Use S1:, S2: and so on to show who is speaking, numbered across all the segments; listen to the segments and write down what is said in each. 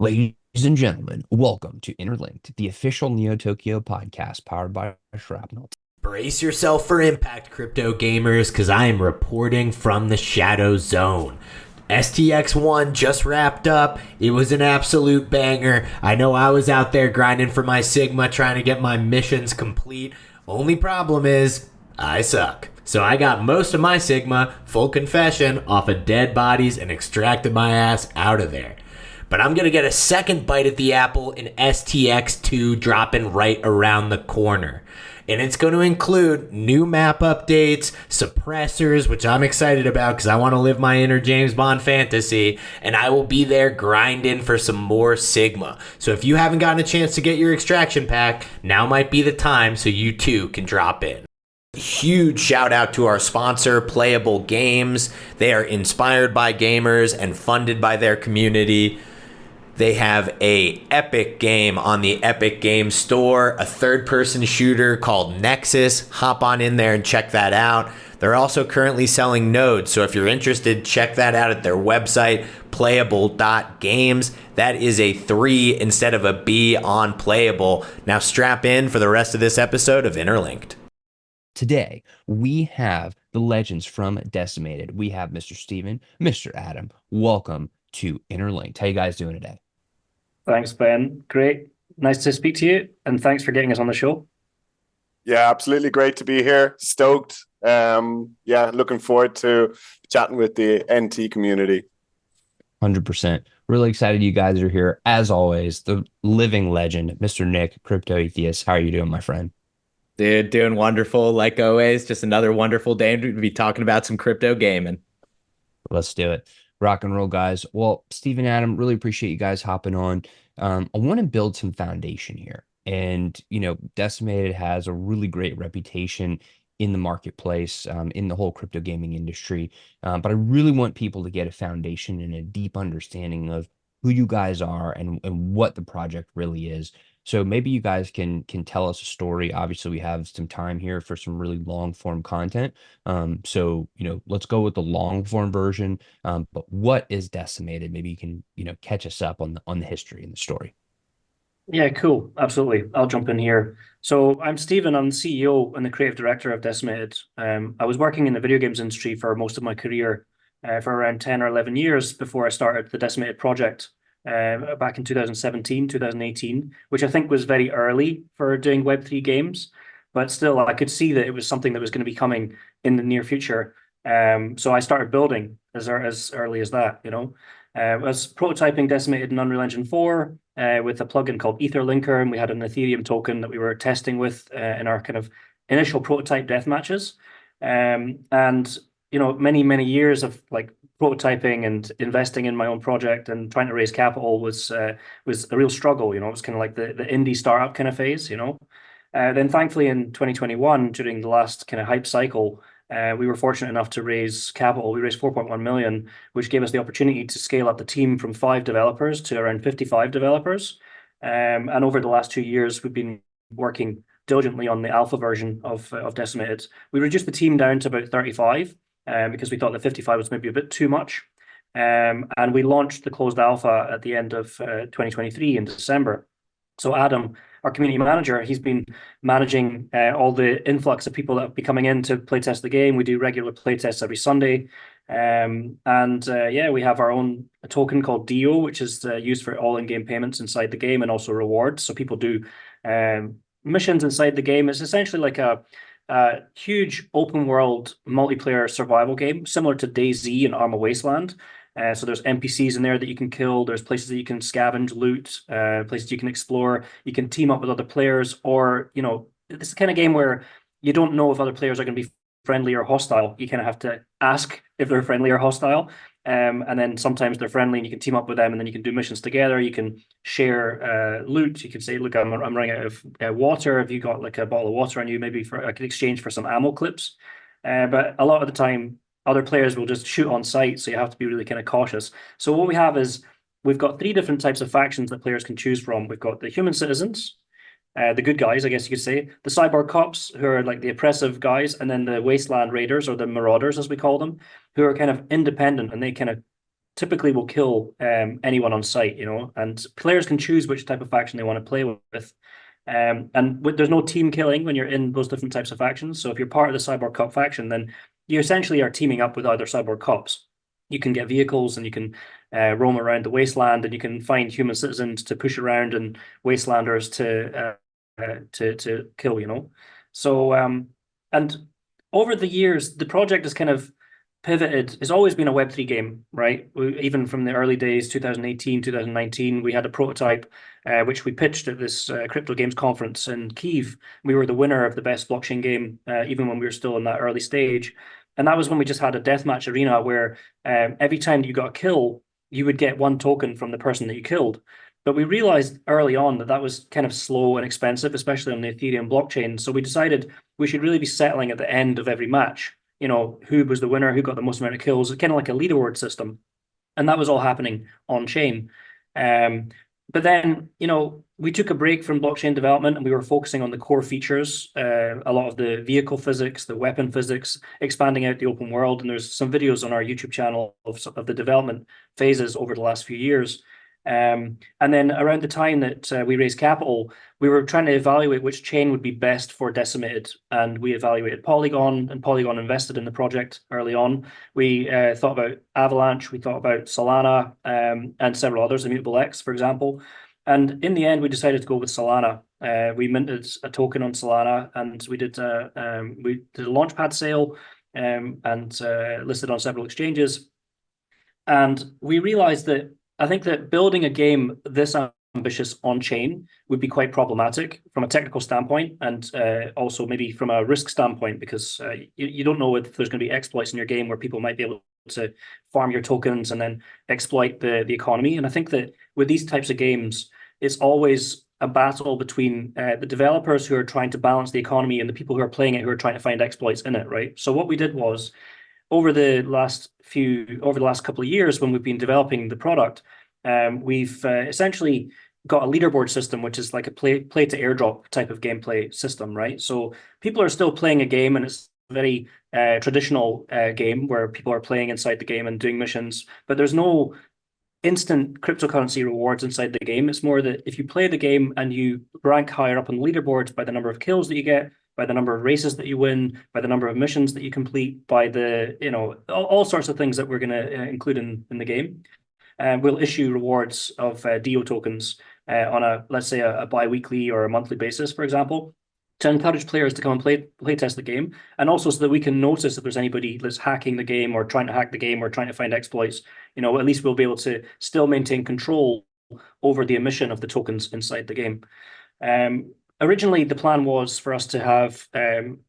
S1: Ladies and gentlemen, welcome to Interlinked, the official Neo Tokyo podcast powered by Shrapnel.
S2: Brace yourself for impact, crypto gamers, because I am reporting from the Shadow Zone. STX1 just wrapped up. It was an absolute banger. I know I was out there grinding for my Sigma, trying to get my missions complete. Only problem is, I suck. So I got most of my Sigma, full confession, off of dead bodies and extracted my ass out of there. But I'm going to get a second bite at the apple in STX2 dropping right around the corner. And it's going to include new map updates, suppressors, which I'm excited about because I want to live my inner James Bond fantasy. And I will be there grinding for some more Sigma. So if you haven't gotten a chance to get your extraction pack, now might be the time so you too can drop in. Huge shout out to our sponsor, Playa3ull Games. They are inspired by gamers and funded by their community. They have a epic game on the Epic Games Store, a third-person shooter called Nexus. Hop on in there and check that out. They're also currently selling nodes, so if you're interested, check that out at their website, playable.games. That is a 3 instead of a B on Playable. Now strap in for the rest of this episode of Interlinked.
S1: Today, we have the legends from Decimated. We have Mr. Stephen, Mr. Adam. Welcome to Interlinked. How you guys doing today?
S3: Thanks, Ben. Great. Nice to speak to you, and thanks for getting us on the show.
S4: Yeah, absolutely great to be here. Stoked. Looking forward to chatting with the NT community.
S1: 100%. Really excited you guys are here. As always, the living legend, Mr. Nick, Crypto Atheist. How are you doing, my friend?
S2: Dude, doing wonderful. Like always, just another wonderful day to be talking about some crypto gaming.
S1: Let's do it. Rock and roll, guys. Well, Stephen, Adam, really appreciate you guys hopping on. I want to build some foundation here. And, Decimated has a really great reputation in the marketplace, in the whole crypto gaming industry. But I really want people to get a foundation and a deep understanding of who you guys are and what the project really is. So maybe you guys can tell us a story. Obviously, we have some time here for some really long form content. Let's go with the long form version. But what is Decimated? Maybe you can, catch us up on the history and the story.
S3: Yeah, cool. Absolutely. I'll jump in here. So I'm Stephen. I'm the CEO and the creative director of Decimated. I was working in the video games industry for most of my career, for around 10 or 11 years before I started the Decimated project. Back in 2017, 2018, which I think was very early for doing Web3 games, but still I could see that it was something that was going to be coming in the near future. So I started building as early as that, I was prototyping Decimated in Unreal Engine 4 with a plugin called Etherlinker, and we had an Ethereum token that we were testing with in our kind of initial prototype death matches. Many, many years of like prototyping and investing in my own project and trying to raise capital was a real struggle. It was kind of like the indie startup kind of phase. Then thankfully in 2021, during the last kind of hype cycle, we were fortunate enough to raise capital. We raised 4.1 million, which gave us the opportunity to scale up the team from 5 developers to around 55 developers. And over the last 2 years, we've been working diligently on the alpha version of Decimated. We reduced the team down to about 35. Because we thought that 55 was maybe a bit too much. And we launched the closed alpha at the end of 2023 in December. So Adam, our community manager, he's been managing all the influx of people that have been coming in to playtest the game. We do regular playtests every Sunday. We have our own token called DO, which is used for all in-game payments inside the game and also rewards. So people do missions inside the game. It's essentially like a huge open world multiplayer survival game, similar to DayZ and Arma Wasteland. So there's NPCs in there that you can kill. There's places that you can scavenge, loot, places you can explore. You can team up with other players, or it's the kind of game where you don't know if other players are going to be friendly or hostile. You kind of have to ask if they're friendly or hostile. And then sometimes they're friendly and you can team up with them and then you can do missions together. You can share loot. You can say, look, I'm running out of water. Have you got like a bottle of water on you? Maybe I could exchange for some ammo clips. But a lot of the time, other players will just shoot on sight. So you have to be really kind of cautious. So what we have is we've got 3 different types of factions that players can choose from. We've got the human citizens, the good guys, I guess you could say, the cyborg cops, who are like the oppressive guys, and then the wasteland raiders, or the marauders as we call them, who are kind of independent, and they kind of typically will kill anyone on site, and players can choose which type of faction they want to play with. And there's no team killing when you're in those different types of factions. So if you're part of the Cyborg Cup faction, then you essentially are teaming up with other Cyborg Cups. You can get vehicles and you can roam around the wasteland, and you can find human citizens to push around and wastelanders to kill. So and over the years, the project has kind of pivoted. It's always been a Web3 game, right? Even from the early days, 2018, 2019, we had a prototype which we pitched at this crypto games conference in Kyiv. We were the winner of the best blockchain game, even when we were still in that early stage. And that was when we just had a deathmatch arena where every time you got a kill, you would get one token from the person that you killed. But we realized early on that that was kind of slow and expensive, especially on the Ethereum blockchain. So we decided we should really be settling at the end of every match, who was the winner, who got the most amount of kills, kind of like a leaderboard system. And that was all happening on chain. But then, we took a break from blockchain development and we were focusing on the core features, a lot of the vehicle physics, the weapon physics, expanding out the open world. And there's some videos on our YouTube channel of the development phases over the last few years. And then around the time that we raised capital, we were trying to evaluate which chain would be best for Decimated. And we evaluated Polygon, and Polygon invested in the project early on. We thought about Avalanche, we thought about Solana, and several others, Immutable X, for example. And in the end, we decided to go with Solana. We minted a token on Solana, and we did a launchpad sale and listed on several exchanges. And we realized that I think that building a game this ambitious on chain would be quite problematic from a technical standpoint, and also maybe from a risk standpoint, because you don't know if there's going to be exploits in your game where people might be able to farm your tokens and then exploit the economy. And I think that with these types of games, it's always a battle between the developers who are trying to balance the economy and the people who are playing it who are trying to find exploits in it, right? So what we did was, over the last couple of years when we've been developing the product, we've essentially got a leaderboard system, which is like a play to airdrop type of gameplay system, right? So people are still playing a game, and it's a very traditional game where people are playing inside the game and doing missions, but there's no instant cryptocurrency rewards inside the game. It's more that if you play the game and you rank higher up on the leaderboards by the number of kills that you get, by the number of races that you win, by the number of missions that you complete, by the, all sorts of things that we're going to include in the game. We'll issue rewards of DO tokens on let's say a bi-weekly or a monthly basis, for example, to encourage players to come and play test the game, and also so that we can notice if there's anybody that's hacking the game or trying to hack the game or trying to find exploits. At least we'll be able to still maintain control over the emission of the tokens inside the game. Originally, the plan was for us to have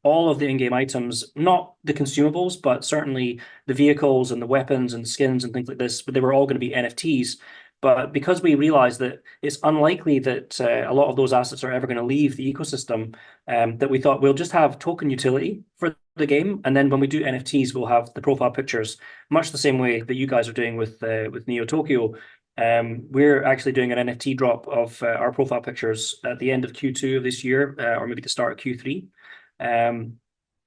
S3: all of the in-game items, not the consumables, but certainly the vehicles and the weapons and skins and things like this, but they were all going to be NFTs. But because we realized that it's unlikely that a lot of those assets are ever going to leave the ecosystem, that we thought we'll just have token utility for the game. And then when we do NFTs, we'll have the profile pictures, much the same way that you guys are doing with Neo Tokyo. We're actually doing an NFT drop of our profile pictures at the end of Q2 of this year, or maybe the start of Q3.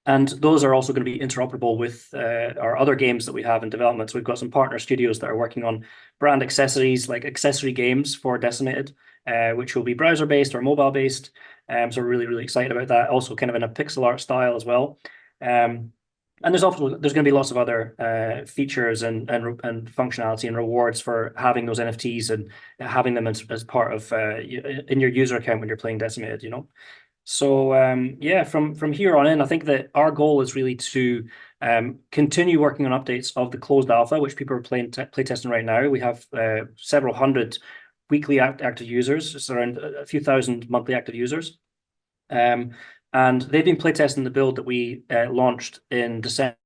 S3: And those are also going to be interoperable with our other games that we have in development. So we've got some partner studios that are working on brand accessories, like accessory games for Decimated, which will be browser-based or mobile-based. So we're really, really excited about that. Also kind of in a pixel art style as well. And there's going to be lots of other features and functionality and rewards for having those NFTs and having them as part of in your user account when you're playing Decimated, So yeah, from here on in, I think that our goal is really to continue working on updates of the closed alpha, which people are play testing right now. We have several hundred weekly active users. It's around a few thousand monthly active users. And they've been playtesting the build that we launched in December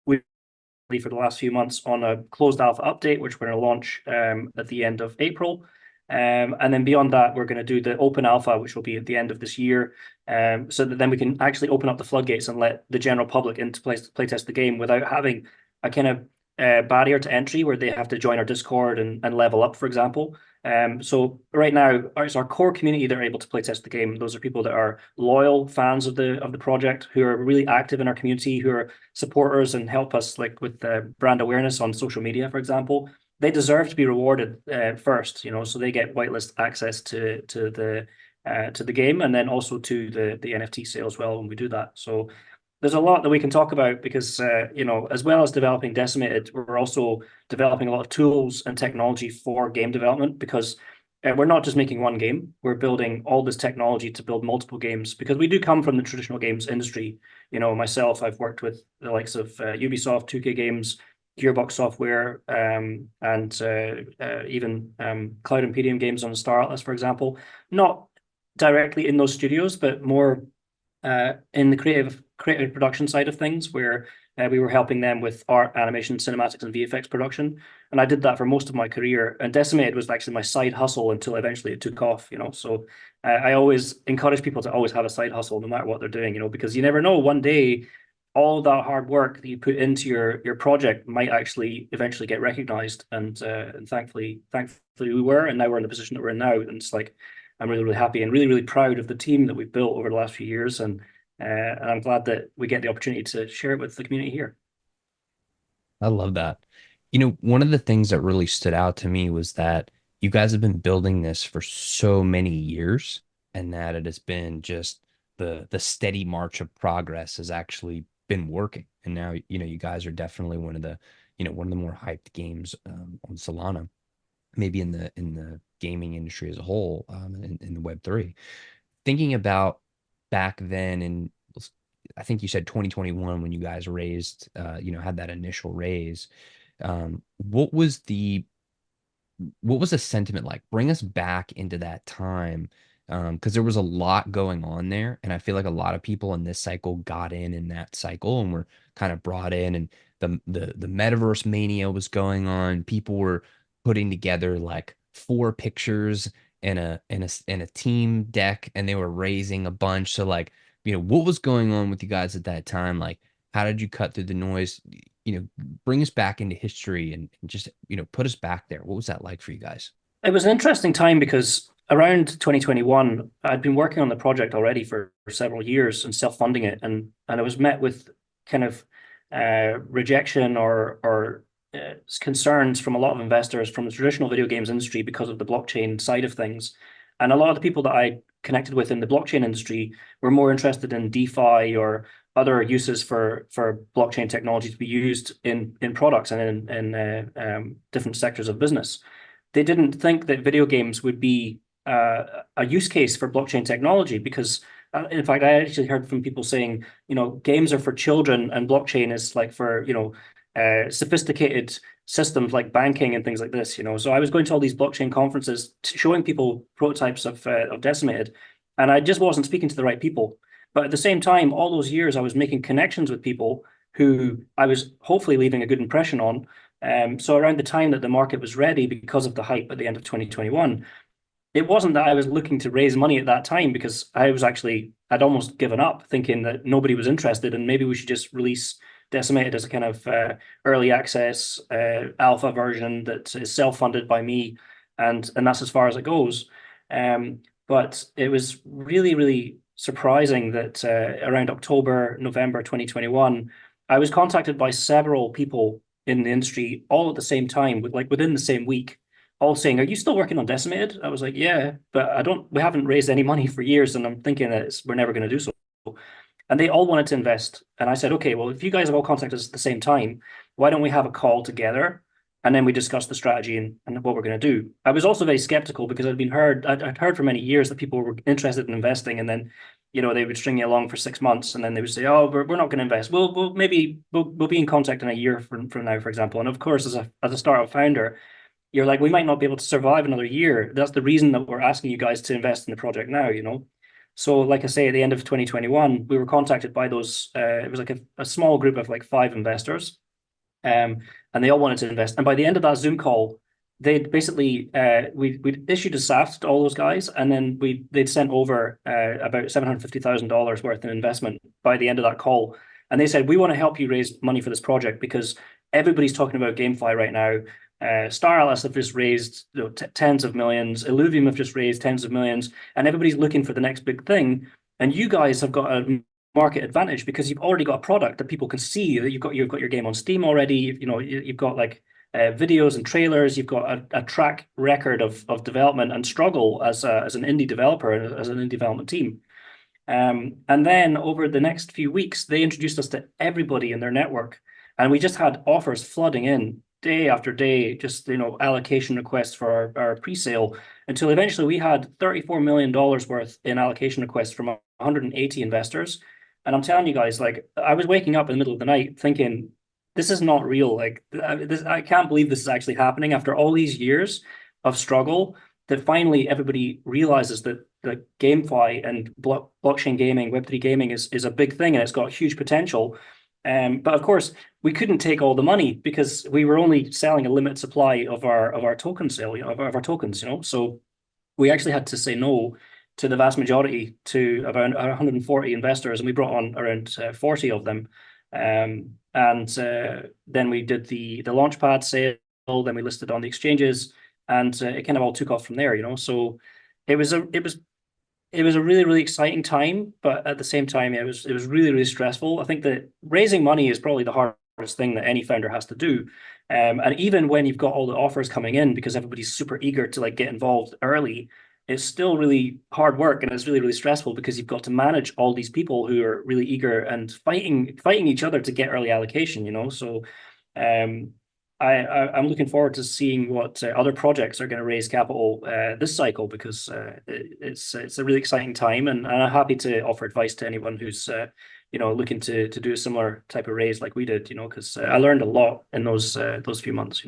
S3: for the last few months on a closed alpha update, which we're going to launch at the end of April. And then beyond that, we're going to do the open alpha, which will be at the end of this year, so that then we can actually open up the floodgates and let the general public into playtest the game without having a kind of barrier to entry where they have to join our Discord and level up, for example. So right now, it's our core community that are able to play test the game. Those are people that are loyal fans of the project, who are really active in our community, who are supporters and help us like with brand awareness on social media, for example. They deserve to be rewarded first, so they get whitelist access to the game, and then also to the NFT sale as well when we do that. So there's a lot that we can talk about because as well as developing Decimated, we're also developing a lot of tools and technology for game development, because we're not just making one game. We're building all this technology to build multiple games, because we do come from the traditional games industry. Myself, I've worked with the likes of Ubisoft, 2K Games, Gearbox Software, and even Cloud Imperium Games on the Star Atlas, for example. Not directly in those studios, but more in the creative production side of things, where we were helping them with art, animation, cinematics, and VFX production. And I did that for most of my career. And Decimated was actually my side hustle until eventually it took off. So I always encourage people to always have a side hustle, no matter what they're doing. Because you never know, one day all that hard work that you put into your project might actually eventually get recognized. And thankfully we were, and now we're in the position that we're in now. And it's like, I'm really, really happy and really, really proud of the team that we've built over the last few years. And I'm glad that we get the opportunity to share it with the community here.
S1: I love that. One of the things that really stood out to me was that you guys have been building this for so many years, and that it has been just the steady march of progress has actually been working. And now, you guys are definitely one of the more hyped games on Solana, maybe in the gaming industry as a whole, in the Web3. Thinking about back then, and I think you said 2021 when you guys raised, had that initial raise. What was the sentiment like? Bring us back into that time, because there was a lot going on there, and I feel like a lot of people in this cycle got in that cycle and were kind of brought in, and the metaverse mania was going on. People were putting together like 4 pictures in a team deck, and they were raising a bunch. So like, what was going on with you guys at that time? Like, how did you cut through the noise? Bring us back into history and just, put us back there. What was that like for you guys?
S3: It was an interesting time because around 2021, I'd been working on the project already for several years and self-funding it, and I was met with kind of rejection or concerns from a lot of investors from the traditional video games industry because of the blockchain side of things. And a lot of the people that I connected with in the blockchain industry were more interested in DeFi or other uses for blockchain technology to be used in products and in different sectors of business. They didn't think that video games would be a use case for blockchain technology, because in fact, I actually heard from people saying, games are for children and blockchain is like for, sophisticated systems like banking and things like this. So I was going to all these blockchain conferences, showing people prototypes of Decimated, and I just wasn't speaking to the right people. But at the same time, all those years, I was making connections with people who I was hopefully leaving a good impression on. So around the time that the market was ready, because of the hype at the end of 2021, it wasn't that I was looking to raise money at that time, because I'd almost given up, thinking that nobody was interested and maybe we should just release Decimated as a kind of early access alpha version that is self-funded by me, and that's as far as it goes. But it was really, really surprising that around October, November 2021, I was contacted by several people in the industry all at the same time, within the same week, all saying, "Are you still working on Decimated?" I was like, "Yeah, but we haven't raised any money for years, and I'm thinking that we're never going to do so." And they all wanted to invest. And I said, "Okay, well, if you guys have all contacted us at the same time, why don't we have a call together? And then we discuss the strategy and what we're going to do." I was also very skeptical because I'd heard for many years that people were interested in investing, and then, they would string you along for 6 months, and then they would say, "Oh, we're not going to invest. We'll maybe we'll be in contact in a year from now, for example." And of course, as a startup founder, you're like, we might not be able to survive another year. That's the reason that we're asking you guys to invest in the project now, So like I say, at the end of 2021, we were contacted by those, it was like a small group of like 5 investors, and they all wanted to invest. And by the end of that Zoom call, they'd basically, we'd issued a SAFT to all those guys, and then they'd sent over about $750,000 worth of investment by the end of that call. And they said, "We want to help you raise money for this project because everybody's talking about GameFly right now. Star Atlas have just raised tens of millions. Illuvium have just raised tens of millions, and everybody's looking for the next big thing. And you guys have got a market advantage because you've already got a product that people can see. That you've got your game on Steam already. You've got like videos and trailers. You've got a track record of development and struggle as an indie developer, as an indie development team. And then over the next few weeks, they introduced us to everybody in their network, and we just had offers flooding in day after day, just allocation requests for our pre-sale, until eventually we had $34 million worth in allocation requests from 180 investors. And I'm telling you guys, like, I was waking up in the middle of the night thinking, this is not real. Like, I can't believe this is actually happening after all these years of struggle, that finally everybody realizes that the GameFi and blockchain gaming, Web3 gaming is a big thing, and it's got huge potential. But of course, we couldn't take all the money because we were only selling a limited supply of our token sale, of our tokens. So we actually had to say no to the vast majority, to about 140 investors, and we brought on around 40 of them. And then we did the launchpad sale, then we listed on the exchanges, and it kind of all took off from there. So it was a really, really exciting time, but at the same time, it was really, really stressful. I think that raising money is probably the hardest thing that any founder has to do. And even when you've got all the offers coming in, because everybody's super eager to like get involved early, it's still really hard work, and it's really, really stressful because you've got to manage all these people who are really eager and fighting each other to get early allocation. So I'm looking forward to seeing what other projects are going to raise capital this cycle, because it's a really exciting time, and I'm happy to offer advice to anyone who's looking to do a similar type of raise like we did, because I learned a lot in those few months.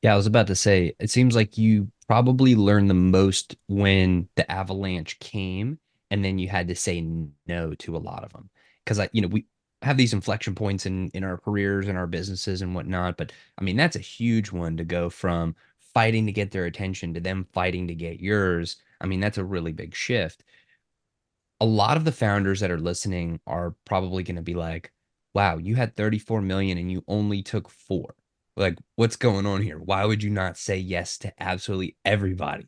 S1: Yeah, I was about to say, it seems like you probably learned the most when the avalanche came, and then you had to say no to a lot of them. Because we have these inflection points in our careers and our businesses and whatnot. But I mean, that's a huge one to go from fighting to get their attention to them fighting to get yours. I mean, that's a really big shift. A lot of the founders that are listening are probably going to be like, wow, you had 34 million and you only took 4. Like, what's going on here? Why would you not say yes to absolutely everybody?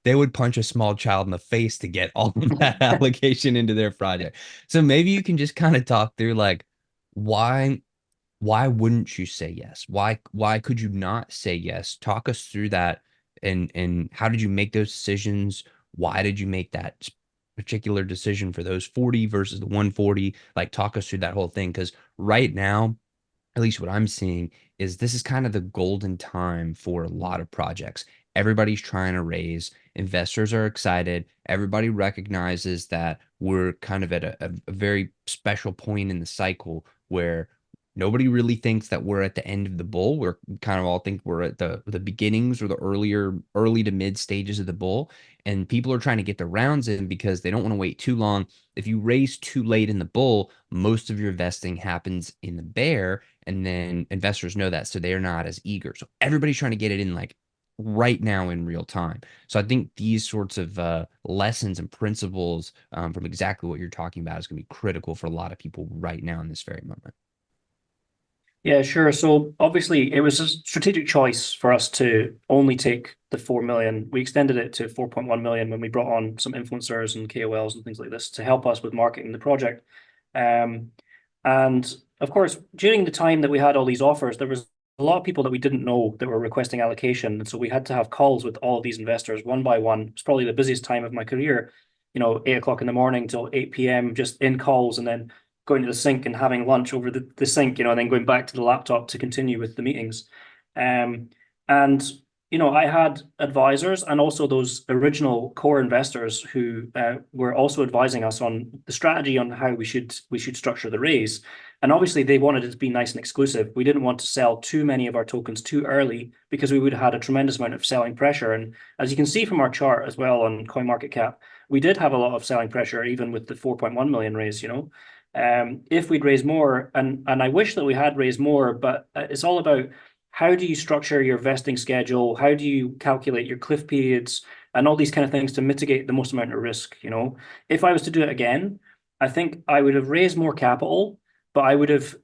S1: They would punch a small child in the face to get all of that allocation into their project. So maybe you can just kind of talk through like, why why wouldn't you say yes? Why could you not say yes? Talk us through that, and how did you make those decisions? Why did you make that particular decision for those 40 versus the 140? Like, talk us through that whole thing, because right now, at least what I'm seeing, is this is kind of the golden time for a lot of projects. Everybody's trying to raise, investors are excited, everybody recognizes that we're kind of at a very special point in the cycle where nobody really thinks that we're at the end of the bull. We're kind of all think we're at the beginnings or the early to mid stages of the bull. And people are trying to get their rounds in because they don't want to wait too long. If you raise too late in the bull, most of your vesting happens in the bear, and then investors know that, so they're not as eager. So everybody's trying to get it in like right now in real time. So I think these sorts of lessons and principles from exactly what you're talking about is going to be critical for a lot of people right now in this very moment.
S3: Yeah, sure. So obviously, it was a strategic choice for us to only take the 4 million. We extended it to 4.1 million when we brought on some influencers and KOLs and things like this to help us with marketing the project. And of course, during the time that we had all these offers, there was a lot of people that we didn't know that were requesting allocation. And so we had to have calls with all of these investors one by one. It's probably the busiest time of my career, 8 o'clock in the morning till 8 p.m., just in calls, and then going to the sink and having lunch over the sink, and then going back to the laptop to continue with the meetings. And I had advisors and also those original core investors who were also advising us on the strategy on how we should structure the raise. And obviously they wanted it to be nice and exclusive. We didn't want to sell too many of our tokens too early, because we would have had a tremendous amount of selling pressure. And as you can see from our chart as well on CoinMarketCap, we did have a lot of selling pressure even with the 4.1 million raise. If we'd raised more, and I wish that we had raised more, but it's all about how do you structure your vesting schedule? How do you calculate your cliff periods and all these kind of things to mitigate the most amount of risk? If I was to do it again, I think I would have raised more capital, but I would have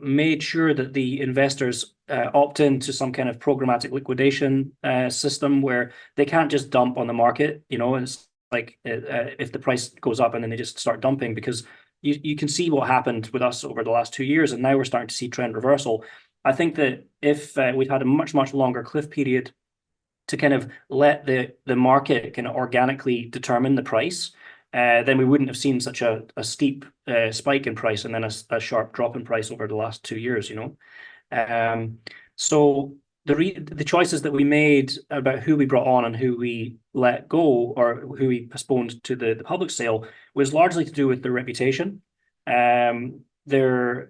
S3: made sure that the investors opt into some kind of programmatic liquidation system where they can't just dump on the market. It's like if the price goes up and then they just start dumping, because you can see what happened with us over the last 2 years, and now we're starting to see trend reversal. I think that if we'd had a much longer cliff period to kind of let the market kind of organically determine the price, then we wouldn't have seen such a steep spike in price and then a sharp drop in price over the last 2 years. So the choices that we made about who we brought on and who we let go or who we postponed to the public sale was largely to do with their reputation. The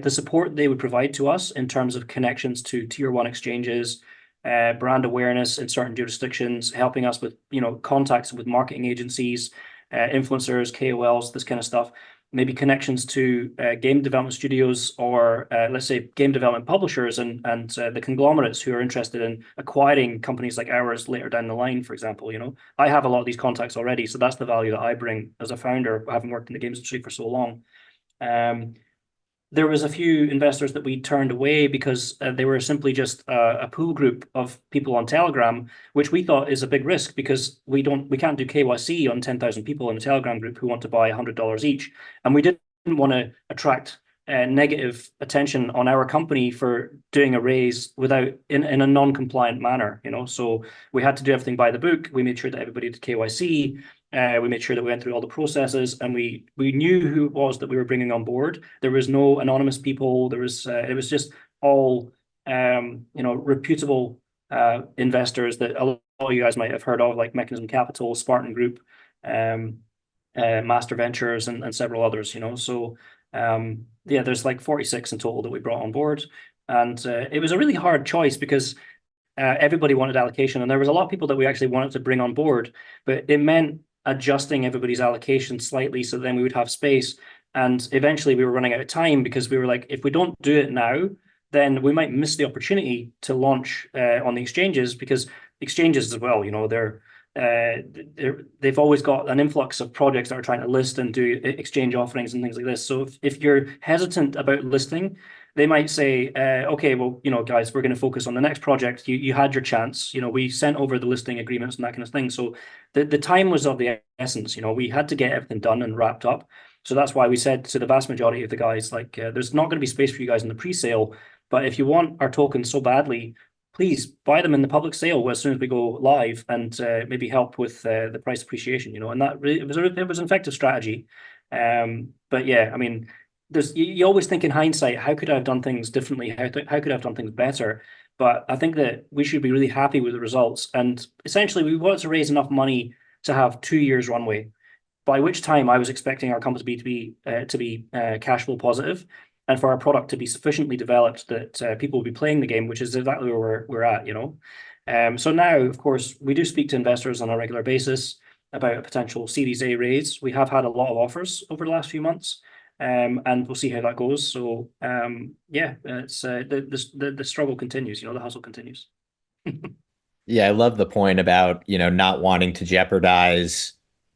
S3: support they would provide to us in terms of connections to tier one exchanges, brand awareness in certain jurisdictions, helping us with contacts with marketing agencies, influencers, KOLs, this kind of stuff. Maybe connections to game development studios or let's say game development publishers and the conglomerates who are interested in acquiring companies like ours later down the line, for example. I have a lot of these contacts already, so that's the value that I bring as a founder, having worked in the games industry for so long. There was a few investors that we turned away because they were simply just a pool group of people on Telegram, which we thought is a big risk because we can't do KYC on 10,000 people in a Telegram group who want to buy $100 each, and we didn't want to attract negative attention on our company for doing a raise in a non-compliant manner. So we had to do everything by the book. We made sure that everybody did KYC. We made sure that we went through all the processes, and we knew who it was that we were bringing on board. There was no anonymous people. It was just all reputable investors that a lot of you guys might have heard of, like Mechanism Capital, Spartan Group, Master Ventures, and several others. So there's like 46 in total that we brought on board, and it was a really hard choice because everybody wanted allocation, and there was a lot of people that we actually wanted to bring on board, but it meant adjusting everybody's allocation slightly so then we would have space. And eventually we were running out of time because we were like, if we don't do it now, then we might miss the opportunity to launch on the exchanges, because exchanges as well, they've always got an influx of projects that are trying to list and do exchange offerings and things like this. So if you're hesitant about listing, they might say, okay, well, guys, we're going to focus on the next project. You had your chance. We sent over the listing agreements and that kind of thing. So the time was of the essence. We had to get everything done and wrapped up. So that's why we said to the vast majority of the guys, like, there's not going to be space for you guys in the pre-sale, but if you want our tokens so badly, please buy them in the public sale as soon as we go live, and maybe help with the price appreciation. And that really, it was an effective strategy. But yeah, I mean, you always think in hindsight, how could I have done things differently? How could I have done things better? But I think that we should be really happy with the results. And essentially, we wanted to raise enough money to have 2 years runway, by which time I was expecting our company to be cash flow positive, and for our product to be sufficiently developed that people will be playing the game, which is exactly where we're at. So now, of course, we do speak to investors on a regular basis about a potential Series A raise. We have had a lot of offers over the last few months. And we'll see how that goes. So it's the struggle continues. The hustle continues.
S2: Yeah, I love the point about not wanting to jeopardize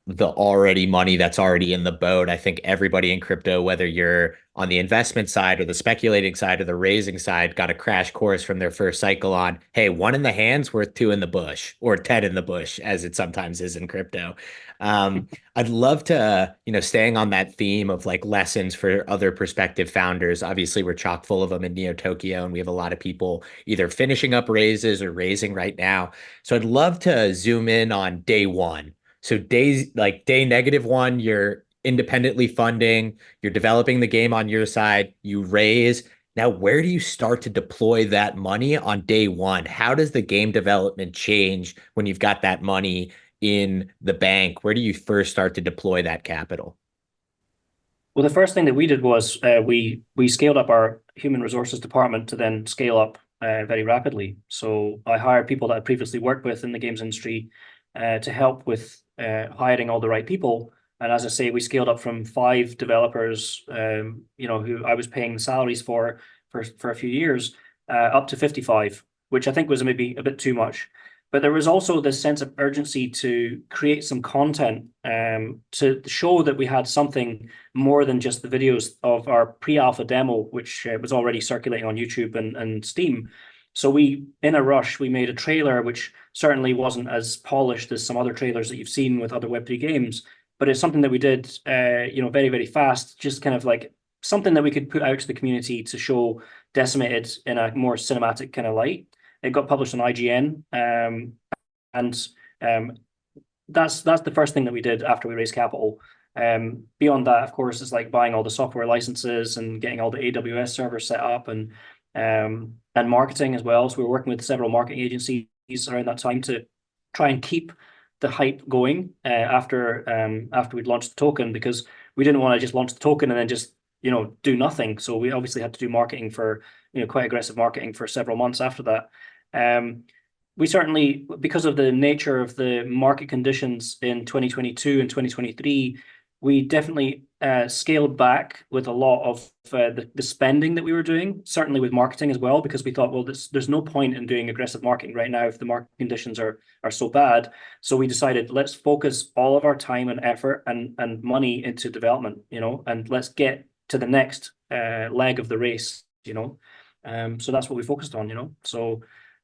S2: the already money that's already in the boat. I think everybody in crypto, whether you're on the investment side or the speculating side or the raising side, got a crash course from their first cycle on, hey, 1 in the hand's worth 2 in the bush, or 10 in the bush, as it sometimes is in crypto. I'd love to, staying on that theme of like lessons for other prospective founders. Obviously, we're chock full of them in Neo Tokyo, and we have a lot of people either finishing up raises or raising right now. So I'd love to zoom in on day one. So day -1, you're independently funding, you're developing the game on your side, you raise. Now, where do you start to deploy that money on day one? How does the game development change when you've got that money in the bank? Where do you first start to deploy that capital?
S3: Well, the first thing that we did was we scaled up our human resources department to then scale up very rapidly. So I hired people that I previously worked with in the games industry to help with hiring all the right people. And as I say, we scaled up from 5 developers, who I was paying salaries for a few years, up to 55, which I think was maybe a bit too much. But there was also this sense of urgency to create some content to show that we had something more than just the videos of our pre-alpha demo, which was already circulating on YouTube and Steam. So we, in a rush, we made a trailer which certainly wasn't as polished as some other trailers that you've seen with other Web3 games, but it's something that we did, very, very fast, just kind of like something that we could put out to the community to show Decimated in a more cinematic kind of light. It got published on IGN, and that's the first thing that we did after we raised capital. Beyond that, of course, is like buying all the software licenses and getting all the AWS servers set up and marketing as well. So we were working with several marketing agencies around that time to try and keep the hype going after we'd launched the token, because we didn't want to just launch the token and then just do nothing. So we obviously had to do marketing for quite aggressive marketing for several months after that. We certainly, because of the nature of the market conditions in 2022 and 2023, we definitely scaled back with a lot of the spending that we were doing, certainly with marketing as well, because we thought, well, there's no point in doing aggressive marketing right now if the market conditions are so bad. So we decided, let's focus all of our time and effort and money into development, and let's get to the next leg of the race, so that's what we focused on, so.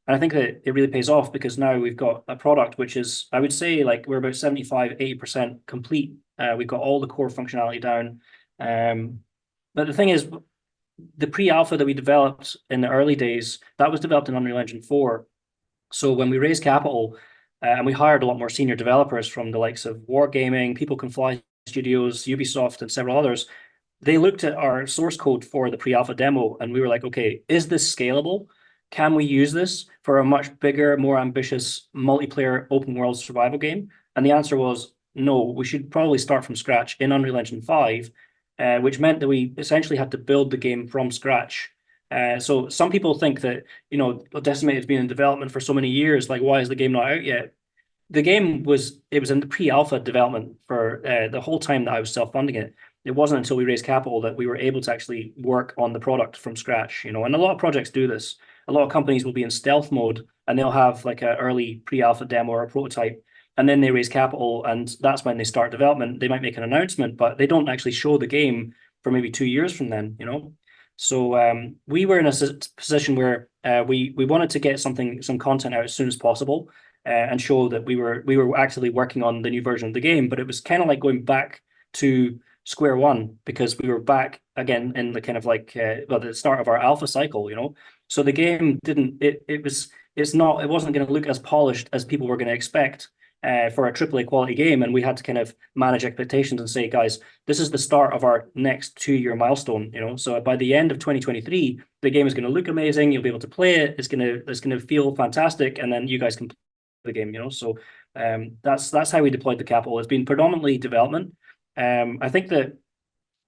S3: And I think that it really pays off, because now we've got a product which is, I would say, like we're about 75, 80% complete. We've got all the core functionality down. But the thing is, the pre-alpha that we developed in the early days, that was developed in Unreal Engine 4. So when we raised capital, and we hired a lot more senior developers from the likes of Wargaming, People Can Fly Studios, Ubisoft, and several others, they looked at our source code for the pre-alpha demo, and we were like, okay, is this scalable? Can we use this for a much bigger, more ambitious multiplayer open world survival game? And the answer was no, we should probably start from scratch in Unreal Engine 5, which meant that we essentially had to build the game from scratch. So some people think that, Decimated has been in development for so many years, like why is the game not out yet? The game was in the pre-alpha development for the whole time that I was self-funding it. It wasn't until we raised capital that we were able to actually work on the product from scratch, and a lot of projects do this. A lot of companies will be in stealth mode and they'll have like an early pre-alpha demo or a prototype, and then they raise capital, and that's when they start development. They might make an announcement, but they don't actually show the game for maybe 2 years from then, So we were in a position where we wanted to get some content out as soon as possible, and show that we were actually working on the new version of the game. But it was kind of like going back to square one, because we were back again in the kind of like the start of our alpha cycle, So the game it wasn't going to look as polished as people were going to expect for a AAA quality game, and we had to kind of manage expectations and say, guys, this is the start of our next 2-year milestone, So by the end of 2023, the game is going to look amazing. You'll be able to play it. It's going to feel fantastic, and then you guys can play the game, So that's how we deployed the capital. It's been predominantly development. I think that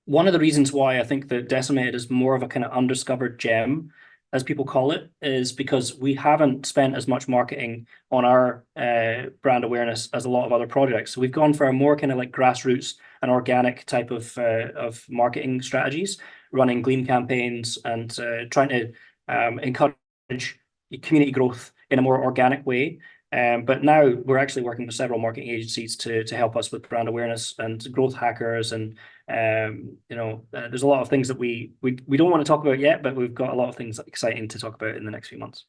S3: one of the reasons why I think that Decimated is more of a kind of undiscovered gem, as people call it, is because we haven't spent as much marketing on our brand awareness as a lot of other projects. So we've gone for a more kind of like grassroots and organic type of marketing strategies, running Gleam campaigns and trying to encourage community growth in a more organic way. But now we're actually working with several marketing agencies to help us with brand awareness and growth hackers, and there's a lot of things that we don't want to talk about yet, but we've got a lot of things exciting to talk about in the next few months.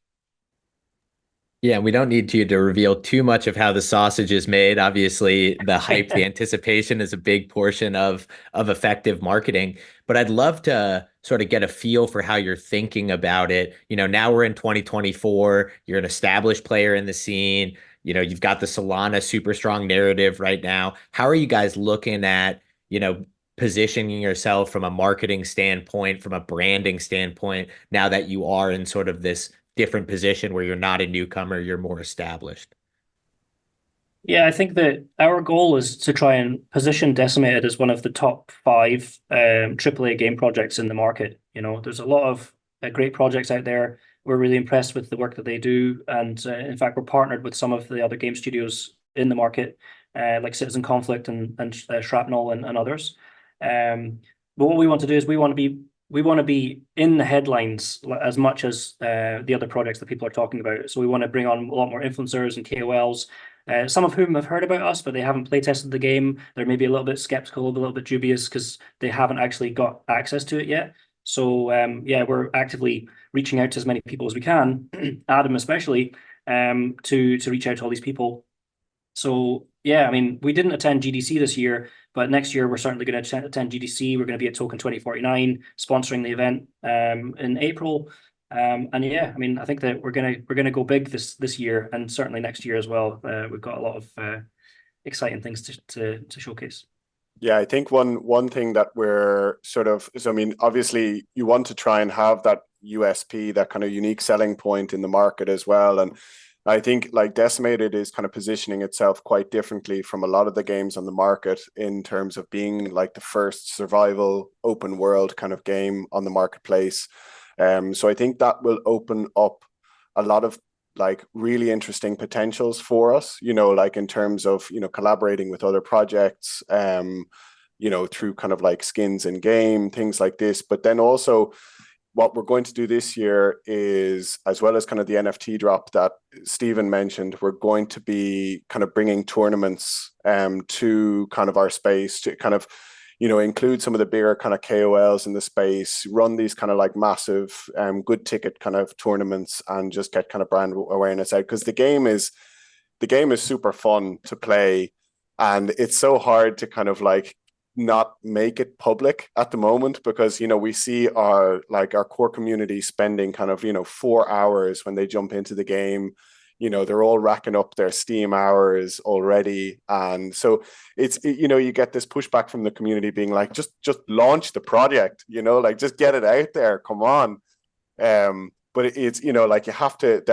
S2: Yeah, we don't need you to reveal too much of how the sausage is made. Obviously, the hype, the anticipation is a big portion of effective marketing. But I'd love to sort of get a feel for how you're thinking about it. Now we're in 2024. You're an established player in the scene. You've got the Solana super strong narrative right now. How are you guys looking at, positioning yourself from a marketing standpoint, from a branding standpoint, now that you are in sort of this different position where you're not a newcomer, you're more established?
S3: Yeah, I think that our goal is to try and position Decimated as one of the top 5 AAA game projects in the market. There's a lot of great projects out there. We're really impressed with the work that they do, and in fact, we're partnered with some of the other game studios in the market, like Citizen Conflict and Shrapnel and others. But what we want to do is we want to be we want to be in the headlines as much as the other projects that people are talking about. So we want to bring on a lot more influencers and KOLs, some of whom have heard about us, but they haven't play tested the game. They're maybe a little bit skeptical, a little bit dubious because they haven't actually got access to it yet. So yeah, we're actively reaching out to as many people as we can, Adam especially, to reach out to all these people. So yeah, I mean, we didn't attend GDC this year, but next year we're certainly going to attend GDC. We're going to be at Token 2049, sponsoring the event in April. And yeah, I mean, I think that we're gonna go big this year, and certainly next year as well. We've got a lot of exciting things to showcase.
S4: Yeah, I think one thing that we're sort of, so I mean, obviously you want to try and have that USP, that kind of unique selling point in the market as well. And I think like Decimated is kind of positioning itself quite differently from a lot of the games on the market in terms of being like the first survival open world kind of game on the marketplace. So I think that will open up a lot of like really interesting potentials for us, you know, like in terms of, you know, collaborating with other projects, you know, through kind of like skins in game, things like this. But then also what we're going to do this year is, as well as kind of the NFT drop that Stephen mentioned, we're going to be kind of bringing tournaments to kind of our space to kind of, you know, include some of the bigger kind of KOLs in the space, run these kind of like massive good ticket kind of tournaments and just get kind of brand awareness out, because the game is super fun to play, and it's so hard to kind of like not make it public at the moment, because, you know, we see our core community spending kind of, you know, 4 hours when they jump into the game. You know, they're all racking up their Steam hours already, and so you know, you get this pushback from the community being like, just launch the project, you know, like just get it out there, come on. But it's, you know, like there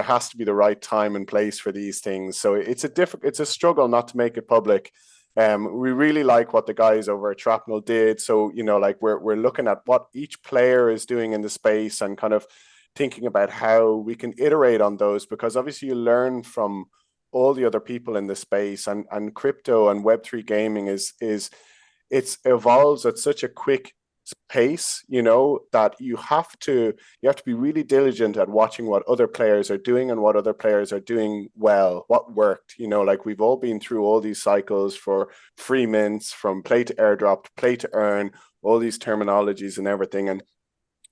S4: has to be the right time and place for these things, so it's a struggle not to make it public. We really like what the guys over at Shrapnel did. So, you know, like we're looking at what each player is doing in the space and kind of thinking about how we can iterate on those, because obviously you learn from all the other people in the space, and crypto and Web3 gaming is it evolves at such a quick pace, you know, that you have to be really diligent at watching what other players are doing and what other players are doing well, what worked. You know, like we've all been through all these cycles for free mints, from play to airdrop to play to earn, all these terminologies and everything, and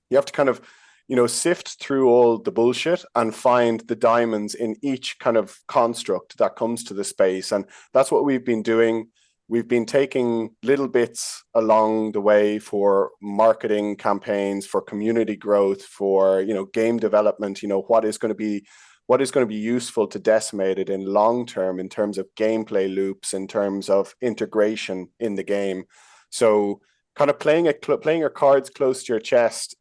S4: you have to kind of, you know, sift through all the bullshit and find the diamonds in each kind of construct that comes to the space. And that's what we've been doing. We've been taking little bits along the way for marketing campaigns, for community growth, for, you know, game development, you know, what is going to be useful to Decimated in long term in terms of gameplay loops, in terms of integration in the game. So kind of playing your cards close to your chest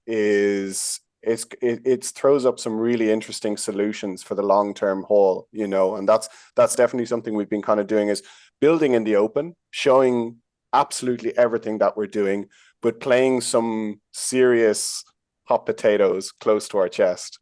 S4: it throws up some really interesting solutions for the long-term haul, you know, and that's definitely something we've been kind of doing, is building in the open, showing absolutely everything that we're doing, but playing some serious hot potatoes close to our chest.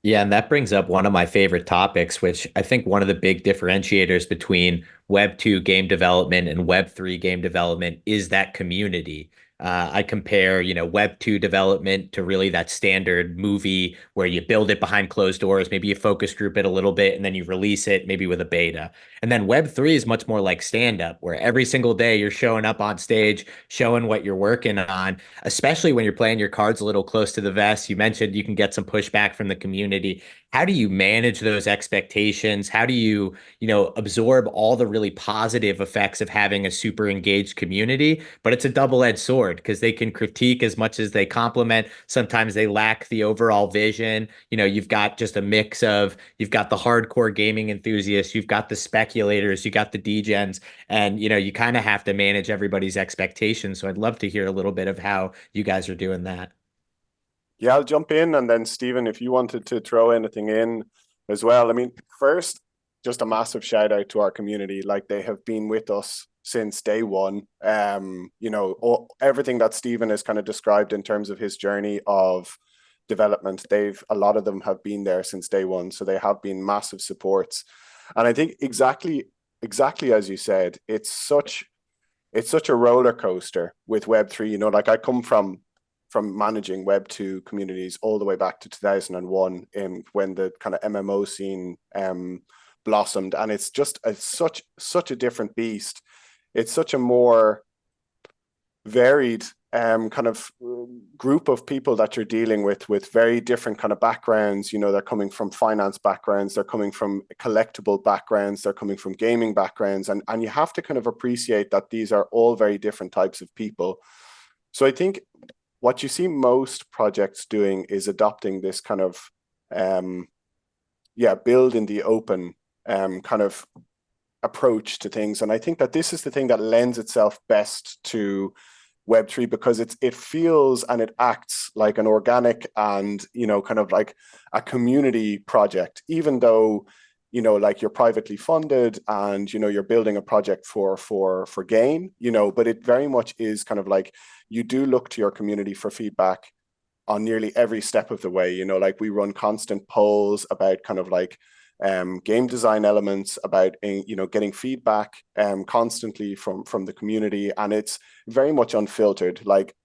S2: Yeah, and that brings up one of my favorite topics, which I think one of the big differentiators between Web 2 game development and Web 3 game development is that community. I compare, you know, Web 2 development to really that standard movie where you build it behind closed doors, maybe you focus group it a little bit, and then you release it maybe with a beta. And then Web 3 is much more like stand up, where every single day you're showing up on stage, showing what you're working on, especially when you're playing your cards a little close to the vest. You mentioned you can get some pushback from the community. How do you manage those expectations? How do you, you know, absorb all the really positive effects of having a super engaged community? But it's a double-edged sword, because they can critique as much as they compliment. Sometimes they lack the overall vision. You know, you've got just a mix of, you've got the hardcore gaming enthusiasts, you've got the speculators, you got the degens, and, you know, you kind of have to manage everybody's expectations. So I'd love to hear a little bit of how you guys are doing that.
S4: Yeah, I'll jump in, and then Stephen, if you wanted to throw anything in as well. I mean, first, just a massive shout out to our community. Like, they have been with us since day one. You know, everything that Stephen has kind of described in terms of his journey of development, a lot of them have been there since day one. So they have been massive supports. And I think exactly as you said, it's such it's such a roller coaster with Web3. You know, like I come from managing Web2 communities all the way back to 2001, when the kind of MMO scene blossomed, and it's just such a different beast. It's such a more varied kind of group of people that you're dealing with very different kind of backgrounds. You know, they're coming from finance backgrounds, they're coming from collectible backgrounds, they're coming from gaming backgrounds, and you have to kind of appreciate that these are all very different types of people. So I think what you see most projects doing is adopting this kind of build in the open kind of approach to things. And I think that this is the thing that lends itself best to Web3, because it feels and it acts like an organic and, you know, kind of like a community project, even though, you know, like you're privately funded and, you know, you're building a project for gain, you know, but it very much is kind of like you do look to your community for feedback on nearly every step of the way. You know, like we run constant polls about kind of like game design elements, about, you know, getting feedback constantly from the community, and it's very much unfiltered. Like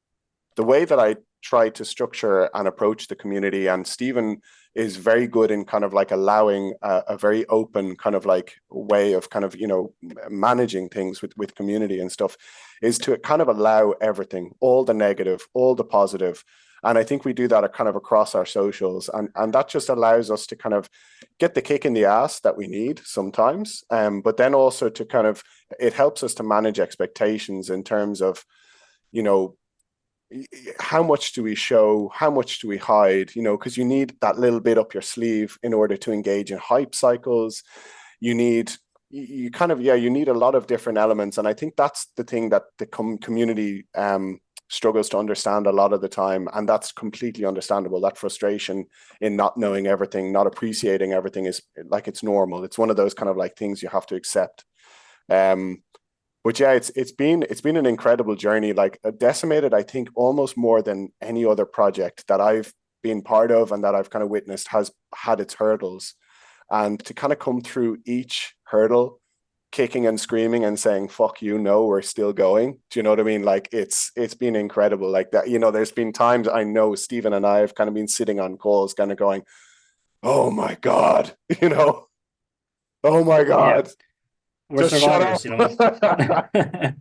S4: the way that I try to structure and approach the community, and Stephen is very good in kind of like allowing a very open kind of like way of kind of, you know, managing things with community and stuff, is to kind of allow everything, all the negative, all the positive. And I think we do that kind of across our socials, and that just allows us to kind of get the kick in the ass that we need sometimes. But then also to kind of, it helps us to manage expectations in terms of, you know, how much do we show, how much do we hide, you know, because you need that little bit up your sleeve in order to engage in hype cycles. You need, you kind of, you need a lot of different elements. And I think that's the thing that the community struggles to understand a lot of the time, and that's completely understandable. That frustration in not knowing everything, not appreciating everything, is like, it's normal. It's one of those kind of like things you have to accept. But yeah, it's been an incredible journey. Like Decimated, I think almost more than any other project that I've been part of and that I've kind of witnessed has had its hurdles, and to kind of come through each hurdle kicking and screaming and saying, fuck you, no, we're still going. Do you know what I mean? Like it's been incredible. Like that, you know, there's been times I know Stephen and I have kind of been sitting on calls kind of going, oh my God, you know, oh my God.
S3: Yeah, we're
S4: Just shut
S3: survivors, you know.
S4: up.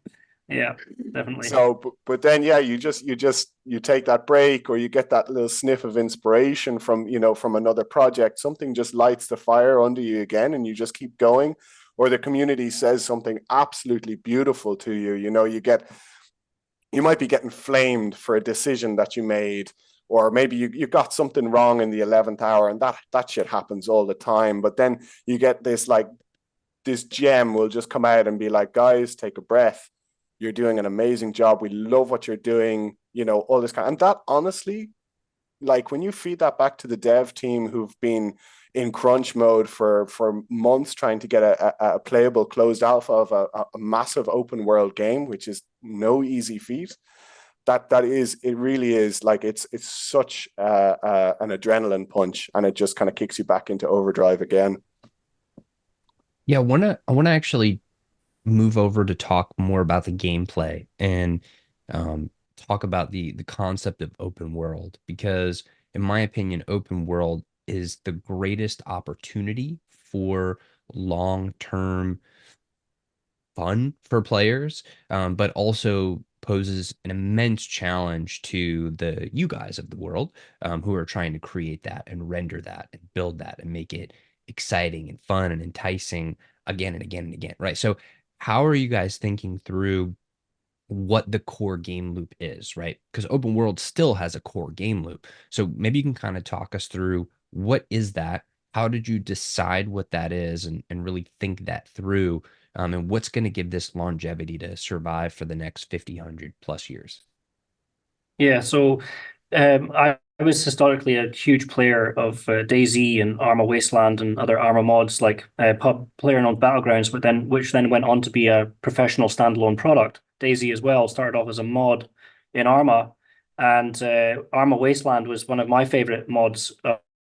S3: Yeah, definitely.
S4: So, but then, yeah, you take that break, or you get that little sniff of inspiration from, you know, from another project. Something just lights the fire under you again, and you just keep going. Or the community says something absolutely beautiful to you. You know, you might be getting flamed for a decision that you made, or maybe you got something wrong in the 11th hour, and that shit happens all the time. But then you get this gem will just come out and be like, guys, take a breath. You're doing an amazing job. We love what you're doing. You know, all this kind. And that, honestly, like when you feed that back to the dev team who've been in crunch mode for months trying to get a playable closed alpha of a massive open world game, which is no easy feat. It really is like, it's such an adrenaline punch, and it just kind of kicks you back into overdrive again.
S1: Yeah, I wanna actually move over to talk more about the gameplay and talk about the concept of open world, because in my opinion, open world is the greatest opportunity for long-term fun for players, but also poses an immense challenge to the you guys of the world, who are trying to create that and render that and build that and make it exciting and fun and enticing again and again and again, right? So how are you guys thinking through what the core game loop is, right? Because open world still has a core game loop. So maybe you can kind of talk us through, what is that? How did you decide what that is, and really think that through? And what's going to give this longevity to survive for the next 50, 100 plus years?
S3: Yeah, so I was historically a huge player of DayZ and Arma Wasteland and other Arma mods, like pub player on Battlegrounds, but then which then went on to be a professional standalone product. DayZ as well started off as a mod in Arma, and Arma Wasteland was one of my favorite mods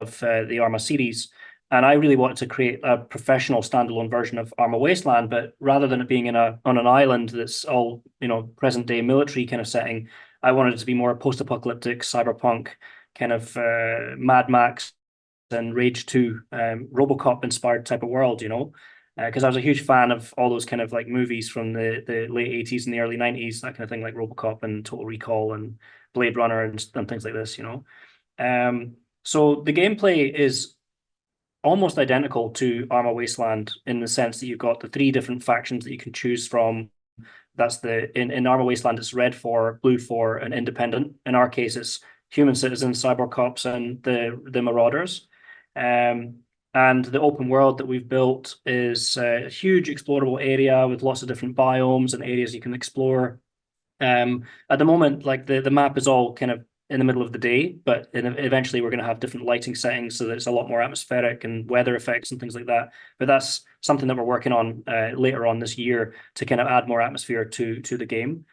S3: of the Arma series. And I really wanted to create a professional standalone version of Arma Wasteland, but rather than it being on an island that's all, present day military kind of setting, I wanted it to be more post-apocalyptic, cyberpunk, kind of Mad Max and Rage 2, RoboCop inspired type of world, because I was a huge fan of all those kind of like movies from the late 80s and the early 90s, that kind of thing, like RoboCop and Total Recall and Blade Runner and things like this, So the gameplay is almost identical to Arma Wasteland in the sense that you've got the three different factions that you can choose from. That's in Arma Wasteland, it's red for, blue for, and independent. In our case, it's human citizens, cyber cops, and the marauders. And the open world that we've built is a huge explorable area with lots of different biomes and areas you can explore. At the moment, like the map is all kind of in the middle of the day, but eventually we're going to have different lighting settings so that it's a lot more atmospheric and weather effects and things like that. But that's something that we're working on later on this year to kind of add more atmosphere to the game.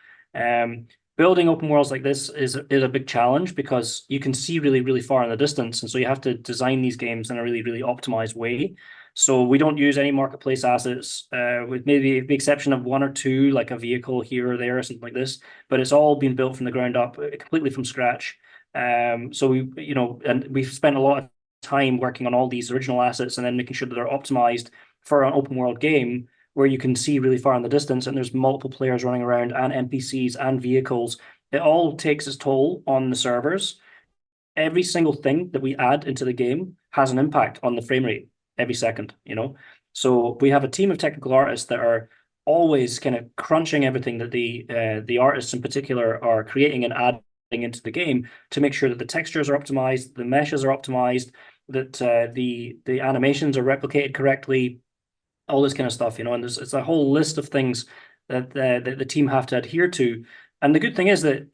S3: Building open worlds like this is a big challenge because you can see really, really far in the distance. And so you have to design these games in a really, really optimized way. So we don't use any marketplace assets, with maybe the exception of one or two, like a vehicle here or there or something like this. But it's all been built from the ground up, completely from scratch. So and we've spent a lot of time working on all these original assets and then making sure that they're optimized for an open world game where you can see really far in the distance and there's multiple players running around and NPCs and vehicles. It all takes its toll on the servers. Every single thing that we add into the game has an impact on the frame rate every second, So we have a team of technical artists that are always kind of crunching everything that the artists in particular are creating and adding into the game to make sure that the textures are optimized, the meshes are optimized, that the animations are replicated correctly, all this kind of stuff, and it's a whole list of things that the team have to adhere to. And the good thing is that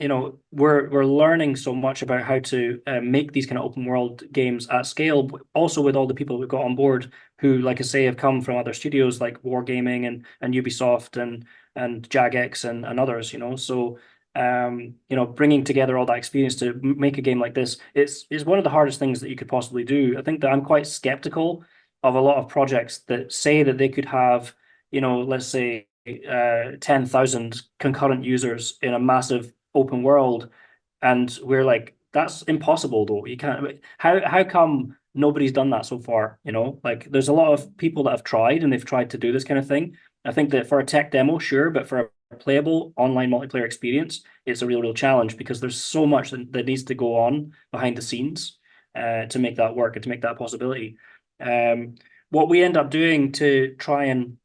S3: we're learning so much about how to make these kind of open world games at scale. Also, with all the people we've got on board who, like I say, have come from other studios like Wargaming and Ubisoft and Jagex and others. So bringing together all that experience to make a game like this is one of the hardest things that you could possibly do. I think that I'm quite skeptical of a lot of projects that say that they could have, let's say 10,000 concurrent users in a massive open world. And we're like, that's impossible though. You can't, how come nobody's done that so far? Like there's a lot of people that have tried and they've tried to do this kind of thing. I think that for a tech demo, sure, but for a playable online multiplayer experience, it's a real challenge because there's so much that needs to go on behind the scenes to make that work and to make that a possibility. What we end up doing to try and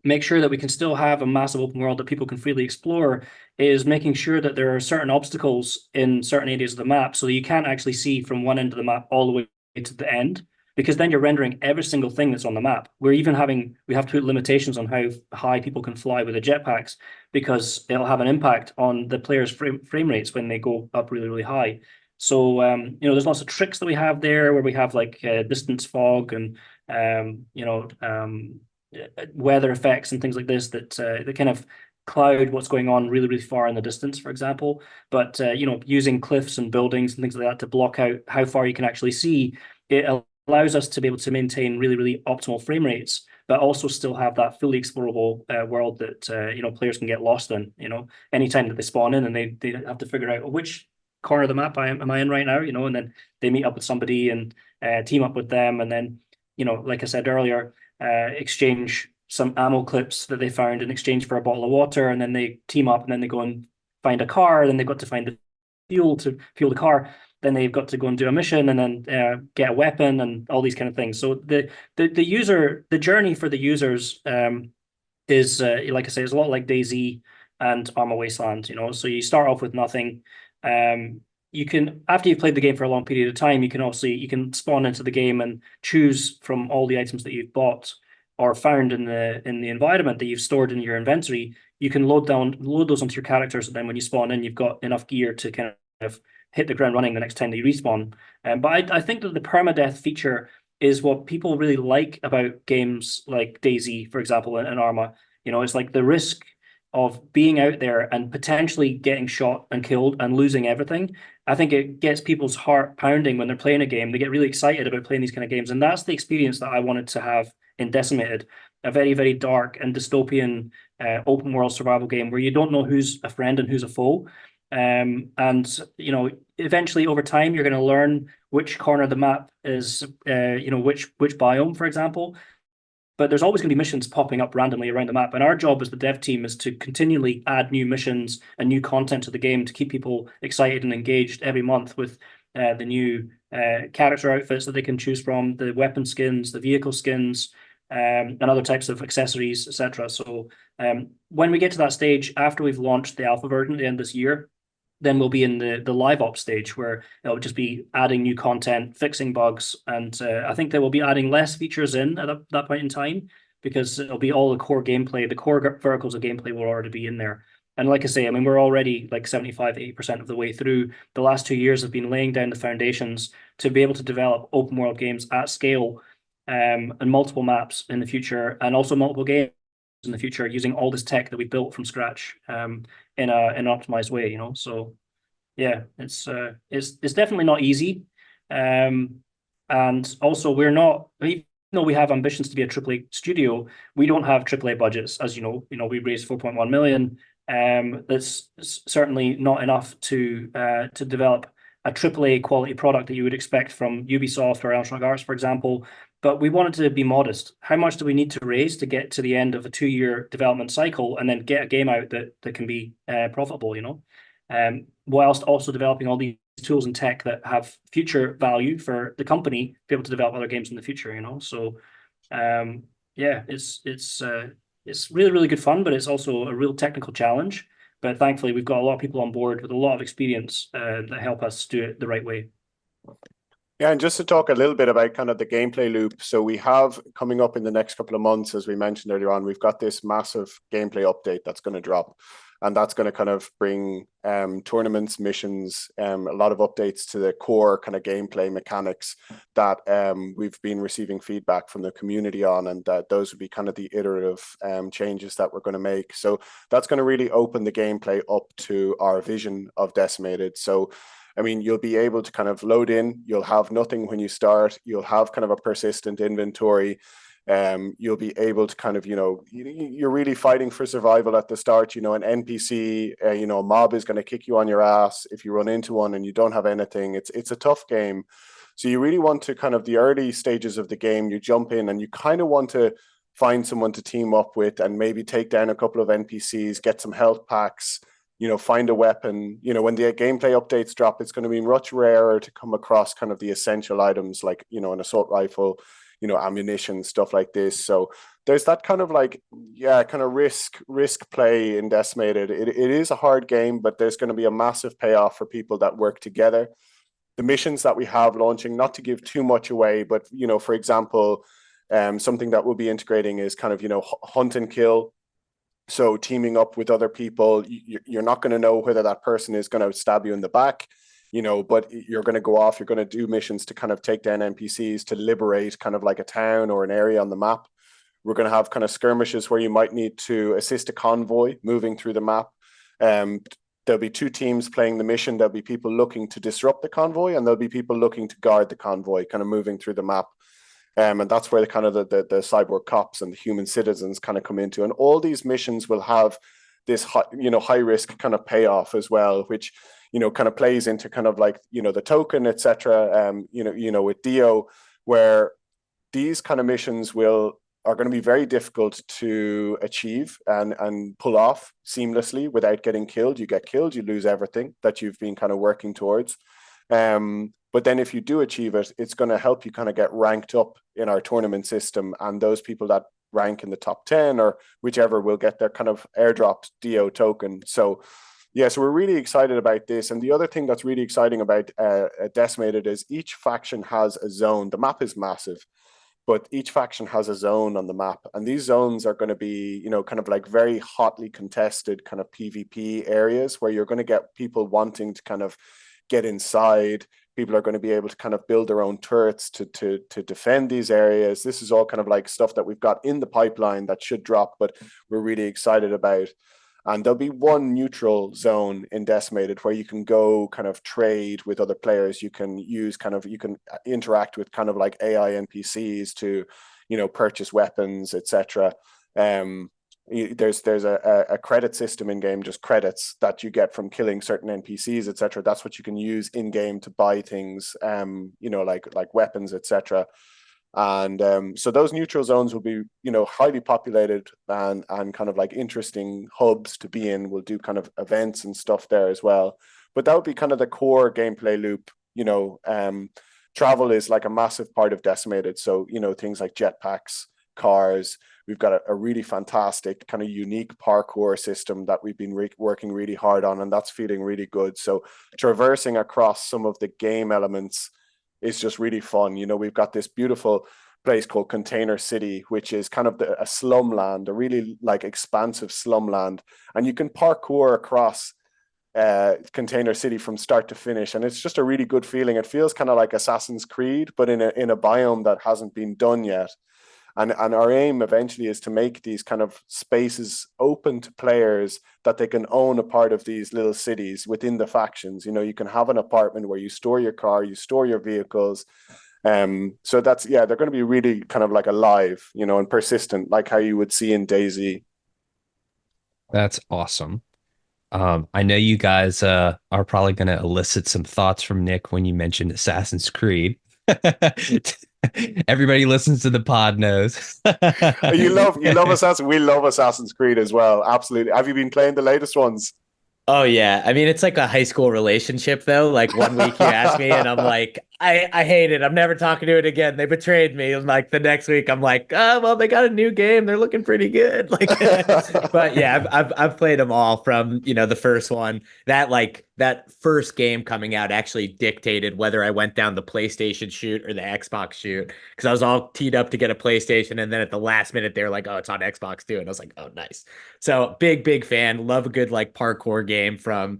S3: make sure that we can still have a massive open world that people can freely explore is making sure that there are certain obstacles in certain areas of the map so that you can't actually see from one end of the map all the way to the end, because then you're rendering every single thing that's on the map. We have to put limitations on how high people can fly with the jetpacks because it'll have an impact on the players' frame rates when they go up really, really high. So, there's lots of tricks that we have there where we have like distance fog and, weather effects and things like this that kind of cloud what's going on really, really far in the distance, for example. But, using cliffs and buildings and things like that to block out how far you can actually see, it allows us to be able to maintain really, really optimal frame rates, but also still have that fully explorable world that, players can get lost in, anytime that they spawn in and they have to figure out which corner of the map am I in right now, and then they meet up with somebody and team up with them. And then, like I said earlier, exchange some ammo clips that they found in exchange for a bottle of water, and then they team up and then they go and find a car, then they've got to find the fuel to fuel the car, then they've got to go and do a mission and then get a weapon and all these kind of things. So the journey for the users is like I say, is a lot like DayZ and Arma Wasteland, so you start off with nothing. You can, after you've played the game for a long period of time, you can spawn into the game and choose from all the items that you've bought or found in the environment that you've stored in your inventory. You can load those onto your characters, and then when you spawn in, you've got enough gear to kind of hit the ground running the next time that you respawn. But I think that the permadeath feature is what people really like about games like DayZ, for example, and Arma. It's like the risk of being out there and potentially getting shot and killed and losing everything I think it gets people's heart pounding when they're playing a game. They get really excited about playing these kind of games, and that's the experience that I wanted to have in Decimated, a very, very dark and dystopian open world survival game where you don't know who's a friend and who's a foe. And eventually over time, you're going to learn which corner of the map is, which biome, for example. But there's always going to be missions popping up randomly around the map. And our job as the dev team is to continually add new missions and new content to the game to keep people excited and engaged every month with the new character outfits that they can choose from, the weapon skins, the vehicle skins, and other types of accessories, etc. So when we get to that stage, after we've launched the alpha version at the end of this year, then we'll be in the live ops stage where it'll just be adding new content, fixing bugs, and I think they will be adding less features in at that point in time because it'll be all the core gameplay. The core verticals of gameplay will already be in there. And like I say, I mean, we're already like 75, 80% of the way through. The last 2 years have been laying down the foundations to be able to develop open world games at scale and multiple maps in the future, and also multiple games in the future using all this tech that we built from scratch in an optimized way, So yeah, it's definitely not easy. And also we're not, even though we have ambitions to be a AAA studio, we don't have AAA budgets, as you know. We raised 4.1 million. That's certainly not enough to develop a AAA quality product that you would expect from Ubisoft or Electronic Arts, for example. But we wanted to be modest. How much do we need to raise to get to the end of a 2-year development cycle and then get a game out that can be profitable, whilst also developing all these tools and tech that have future value for the company to be able to develop other games in the future, So yeah, it's really, really good fun, but it's also a real technical challenge. But thankfully, we've got a lot of people on board with a lot of experience that help us do it the right way.
S4: Yeah, and just to talk a little bit about kind of the gameplay loop. So we have coming up in the next couple of months, as we mentioned earlier on, we've got this massive gameplay update that's going to drop. And that's going to kind of bring tournaments, missions, a lot of updates to the core kind of gameplay mechanics that we've been receiving feedback from the community on. And those would be kind of the iterative changes that we're going to make. So that's going to really open the gameplay up to our vision of Decimated. So I mean, you'll be able to kind of load in, you'll have nothing when you start, you'll have kind of a persistent inventory. You'll be able to kind of, you're really fighting for survival at the start. An NPC, a mob is going to kick you on your ass if you run into one and you don't have anything. It's a tough game. So you really want to kind of the early stages of the game, you jump in and you kind of want to find someone to team up with and maybe take down a couple of NPCs, get some health packs, find a weapon. When the gameplay updates drop, it's going to be much rarer to come across kind of the essential items like, an assault rifle, ammunition, stuff like this. So there's that kind of kind of risk play in Decimated. It is a hard game, but there's going to be a massive payoff for people that work together. The missions that we have launching, not to give too much away, but, for example, something that we'll be integrating is kind of, hunt and kill. So teaming up with other people, you're not going to know whether that person is going to stab you in the back, but you're going to go off, you're going to do missions to kind of take down NPCs to liberate kind of like a town or an area on the map. We're going to have kind of skirmishes where you might need to assist a convoy moving through the map. There'll be 2 teams playing the mission. There'll be people looking to disrupt the convoy and there'll be people looking to guard the convoy, kind of moving through the map. And that's where the kind of the cyborg cops and the human citizens kind of come into. And all these missions will have this high risk kind of payoff as well, which kind of plays into kind of like the token, etc. With Dio, where these kind of missions are going to be very difficult to achieve and pull off seamlessly without getting killed. You get killed, you lose everything that you've been kind of working towards. But then if you do achieve it, it's going to help you kind of get ranked up in our tournament system. And those people that rank in the top 10 or whichever will get their kind of airdropped Dio token. So yeah, so we're really excited about this. And the other thing that's really exciting about Decimated is each faction has a zone. The map is massive, but each faction has a zone on the map. And these zones are going to be, kind of like very hotly contested kind of PvP areas where you're going to get people wanting to kind of get inside. People are going to be able to kind of build their own turrets to defend these areas. This is all kind of like stuff that we've got in the pipeline that should drop, but we're really excited about. And there'll be one neutral zone in Decimated where you can go kind of trade with other players. You can you can interact with kind of like AI NPCs to, purchase weapons, etc. There's a credit system in game, just credits that you get from killing certain NPCs, etc. That's what you can use in game to buy things, like weapons, etc. And so those neutral zones will be, highly populated and kind of like interesting hubs to be in. We'll do kind of events and stuff there as well. But that would be kind of the core gameplay loop. Travel is like a massive part of Decimated. So, things like jetpacks, cars. We've got a really fantastic kind of unique parkour system that we've been working really hard on, and that's feeling really good. So traversing across some of the game elements is just really fun. We've got this beautiful place called Container City, which is kind of a slumland, a really like expansive slumland, and you can parkour across Container City from start to finish, and it's just a really good feeling. It feels kind of like Assassin's Creed, but in a biome that hasn't been done yet. And our aim eventually is to make these kind of spaces open to players that they can own a part of these little cities within the factions. You can have an apartment where you store your car, you store your vehicles. So that's, they're going to be really kind of like alive, and persistent, like how you would see in DayZ.
S1: That's awesome. I know you guys are probably going to elicit some thoughts from Nick when you mentioned Assassin's Creed. Everybody listens to the pod knows.
S4: You love Assassin. We love Assassin's Creed as well. Absolutely. Have you been playing the latest ones?
S2: Oh yeah. I mean, it's like a high school relationship though. Like one week you ask me and I'm like, I hate it. I'm never talking to it again. They betrayed me. And like the next week I'm like, oh well, they got a new game. They're looking pretty good. Like but yeah, I've played them all from, the first one. That first game coming out actually dictated whether I went down the PlayStation chute or the Xbox chute. Because I was all teed up to get a PlayStation, and then at the last minute they were like, oh, it's on Xbox too. And I was like, oh nice. So big fan. Love a good like parkour game from,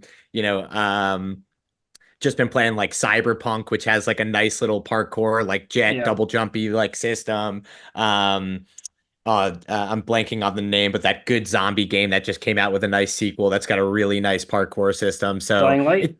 S2: just been playing like Cyberpunk, which has like a nice little parkour, like jet
S3: Yeah.
S2: double jumpy like system. I'm blanking on the name, but that good zombie game that just came out with a nice sequel that's got a really nice parkour system. So
S3: Dying Light.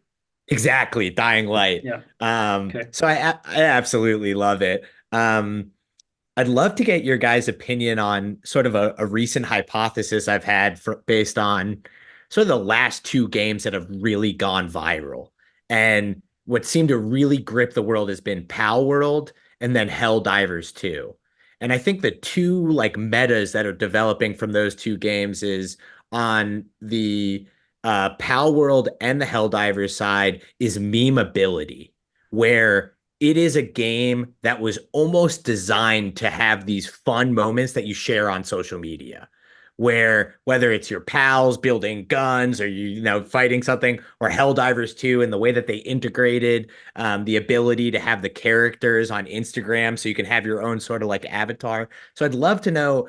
S2: exactly, Dying Light.
S3: Yeah. Okay.
S2: So I absolutely love it. I'd love to get your guys' opinion on sort of a recent hypothesis I've had based on sort of the last two games that have really gone viral. And what seemed to really grip the world has been Pal World and then Helldivers 2. And I think the two like metas that are developing from those two games is on the Pal World and the Helldivers side is memeability, where it is a game that was almost designed to have these fun moments that you share on social media, where whether it's your pals building guns or fighting something, or Helldivers 2 and the way that they integrated the ability to have the characters on Instagram so you can have your own sort of like avatar. So I'd love to know,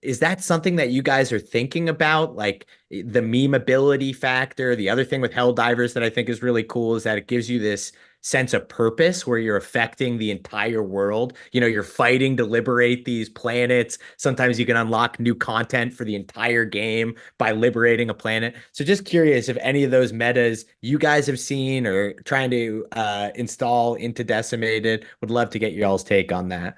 S2: is that something that you guys are thinking about? Like the memeability factor. The other thing with Helldivers that I think is really cool is that it gives you this sense of purpose where you're affecting the entire world. You're fighting to liberate these planets. Sometimes you can unlock new content for the entire game by liberating a planet. So just curious if any of those metas you guys have seen or trying to install into Decimated. Would love to get y'all's take on that.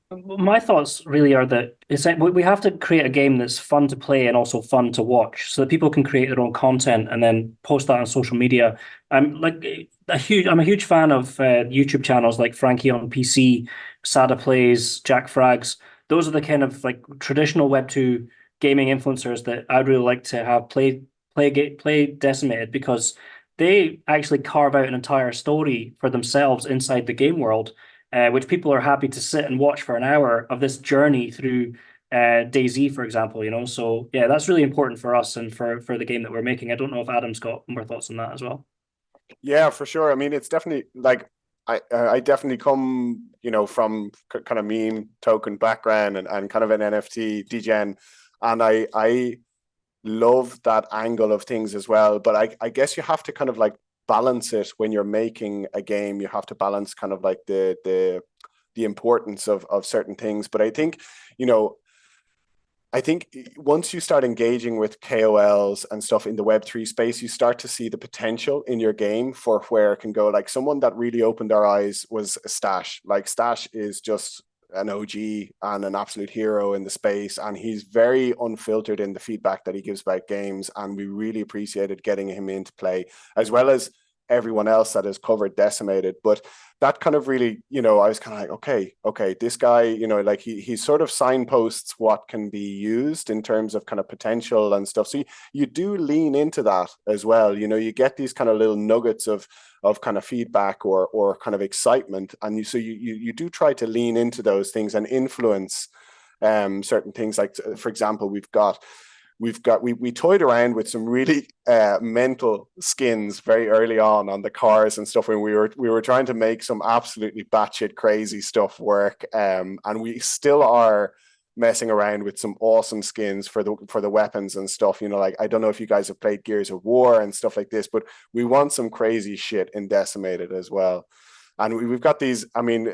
S3: My thoughts really are that we have to create a game that's fun to play and also fun to watch, so that people can create their own content and then post that on social media. I'm a huge fan of YouTube channels like Frankie on PC, Sada Plays, Jack Frags. Those are the kind of like traditional Web2 gaming influencers that I'd really like to have play Decimated, because they actually carve out an entire story for themselves inside the game world, which people are happy to sit and watch for an hour of this journey through DayZ, for example. So yeah, that's really important for us and for the game that we're making. I don't know if Adam's got more thoughts on that as well.
S4: Yeah, for sure. I mean, it's definitely like I definitely come, from kind of meme token background and kind of an NFT degen, and I love that angle of things as well. But I guess you have to kind of like balance it when you're making a game. You have to balance kind of like the importance of certain things. But I think, I think once you start engaging with KOLs and stuff in the Web3 space, you start to see the potential in your game for where it can go. Like someone that really opened our eyes was Stash. Like Stash is just an OG and an absolute hero in the space. And he's very unfiltered in the feedback that he gives about games. And we really appreciated getting him into play, as well as everyone else that has covered Decimated. But that kind of really, I was kind of like, okay, this guy, like he sort of signposts what can be used in terms of kind of potential and stuff. So you do lean into that as well. You get these kind of little nuggets of kind of feedback or kind of excitement, and you do try to lean into those things and influence certain things. Like, for example, we toyed around with some really mental skins very early on the cars and stuff when we were trying to make some absolutely batshit crazy stuff work, and we still are messing around with some awesome skins for the weapons and stuff. Like, I don't know if you guys have played Gears of War and stuff like this, but we want some crazy shit in Decimated as well. And we've got these,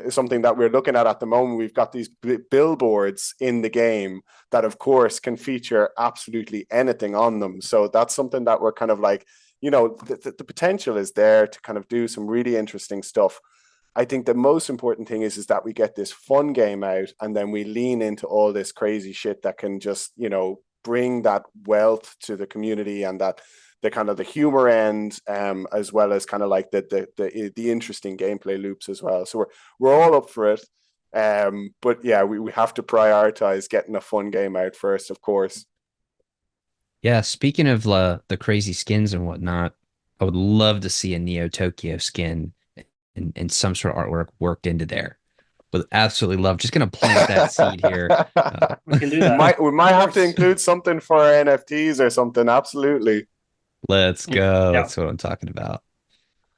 S4: something that we're looking at the moment, we've got these billboards in the game that, of course, can feature absolutely anything on them. So that's something that we're kind of like, the potential is there to kind of do some really interesting stuff. I think the most important thing is that we get this fun game out, and then we lean into all this crazy shit that can just, bring that wealth to the community, and that the kind of the humor end, as well as kind of like the interesting gameplay loops as well. So we're all up for it. But yeah, we have to prioritize getting a fun game out first, of course.
S1: Yeah, speaking of the crazy skins and whatnot, I would love to see a Neo Tokyo skin and some sort of artwork worked into there. Would absolutely love. Just gonna plant that seed here.
S3: We can do that.
S4: We might have to include something for our NFTs or something. Absolutely.
S1: Let's go.
S3: Yeah.
S1: That's what I'm talking about.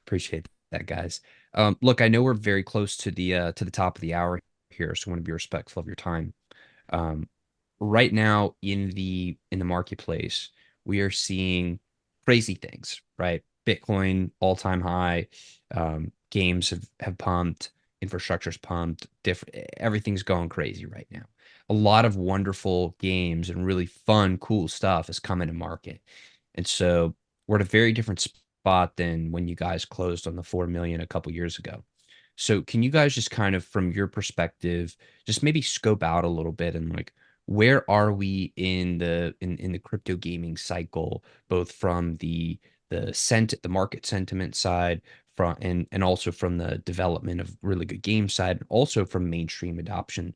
S1: Appreciate that, guys. Look, I know we're very close to the top of the hour here, so I want to be respectful of your time. Um, right now in the marketplace, we are seeing crazy things, right? Bitcoin all-time high, games have pumped, infrastructure's pumped, different everything's going crazy right now. A lot of wonderful games and really fun, cool stuff is coming to market. And so we're at a very different spot than when you guys closed on the 4 million a couple years ago. So can you guys just kind of, from your perspective, just maybe scope out a little bit and like, where are we in the crypto gaming cycle, both from the market sentiment side, from and also from the development of really good game side, also from mainstream adoption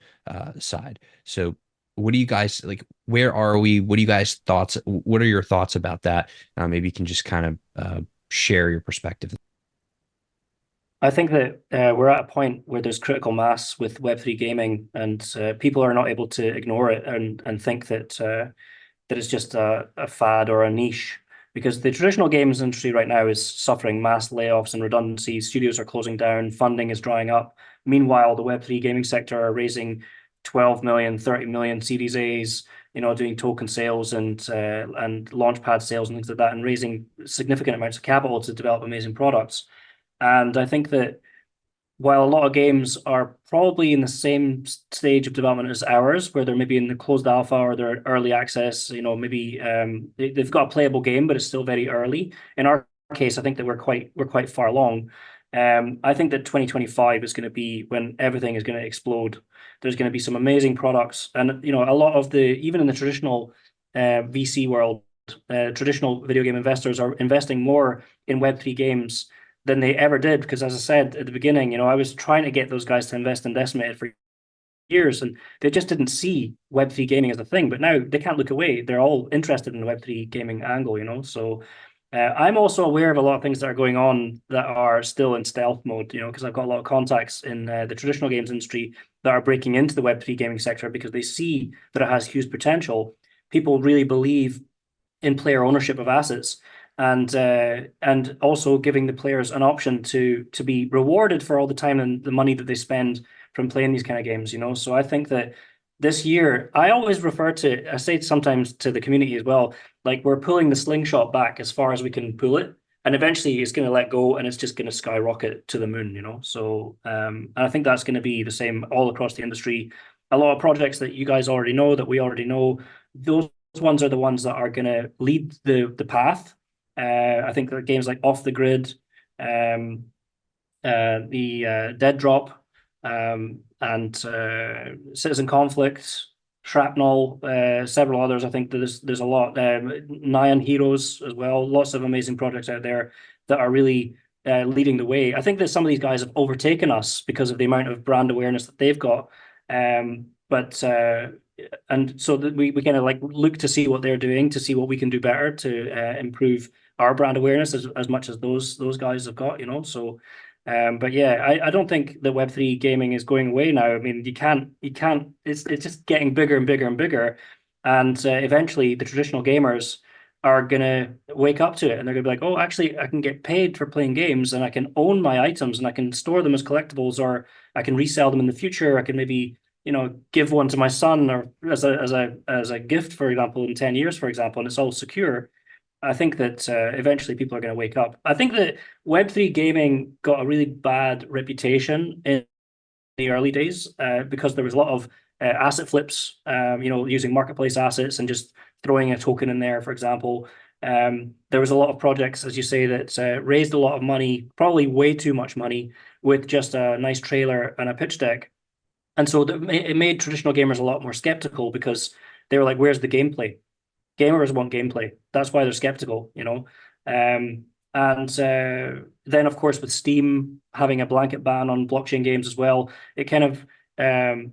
S1: side. So what do you guys like? Where are we? What do you guys thoughts? What are your thoughts about that? Maybe you can just kind of share your perspective.
S3: I think that we're at a point where there's critical mass with Web3 gaming, and people are not able to ignore it and think that that it's just a fad or a niche. Because the traditional games industry right now is suffering mass layoffs and redundancies. Studios are closing down, funding is drying up. Meanwhile, the Web3 gaming sector are raising 12 million, 30 million Series A's, doing token sales and launchpad sales and things like that, and raising significant amounts of capital to develop amazing products. And I think that while a lot of games are probably in the same stage of development as ours, where they're maybe in the closed alpha or they're early access, maybe they've got a playable game, but it's still very early. In our case, I think that we're quite far along. I think that 2025 is going to be when everything is going to explode. There's going to be some amazing products, and a lot of even in the traditional VC world, traditional video game investors are investing more in Web3 games than they ever did. Because as I said at the beginning, I was trying to get those guys to invest in Decimated for years, and they just didn't see Web3 gaming as a thing. But now they can't look away. They're all interested in the Web3 gaming angle, So I'm also aware of a lot of things that are going on that are still in stealth mode, because I've got a lot of contacts in the traditional games industry that are breaking into the Web3 gaming sector because they see that it has huge potential. People really believe in player ownership of assets, and also giving the players an option to be rewarded for all the time and the money that they spend from playing these kind of games. So I think that this year, I say sometimes to the community as well, like we're pulling the slingshot back as far as we can pull it, and eventually it's going to let go and it's just going to skyrocket to the moon. So and I think that's going to be the same all across the industry. A lot of projects that you guys already know, that we already know, those ones are the ones that are going to lead the path. I think that games like Off the Grid, the Dead Drop, and Citizen Conflict, Shrapnel, several others. I think there's a lot. Nyan Heroes as well. Lots of amazing projects out there that are really leading the way. I think that some of these guys have overtaken us because of the amount of brand awareness that they've got. But and so that we kind of like look to see what they're doing, to see what we can do better to improve our brand awareness as much as those guys have got, you know. So but yeah, I don't think that Web3 gaming is going away now. I mean, you can't it's just getting bigger and bigger and bigger. And eventually the traditional gamers are gonna wake up to it and they're gonna be like, oh, actually I can get paid for playing games and I can own my items and I can store them as collectibles, or I can resell them in the future. I can maybe, you know, give one to my son or as a gift, for example, in 10 years, for example, and it's all secure. I think that eventually people are going to wake up. I think that Web3 gaming got a really bad reputation in the early days because there was a lot of asset flips, you know, using marketplace assets and just throwing a token in there, for example. There was a lot of projects, as you say, that raised a lot of money, probably way too much money, with just a nice trailer and a pitch deck. And so it made traditional gamers a lot more skeptical because they were like, where's the gameplay? Gamers want gameplay. That's why they're skeptical, you know. And then, of course, with Steam having a blanket ban on blockchain games as well, it kind of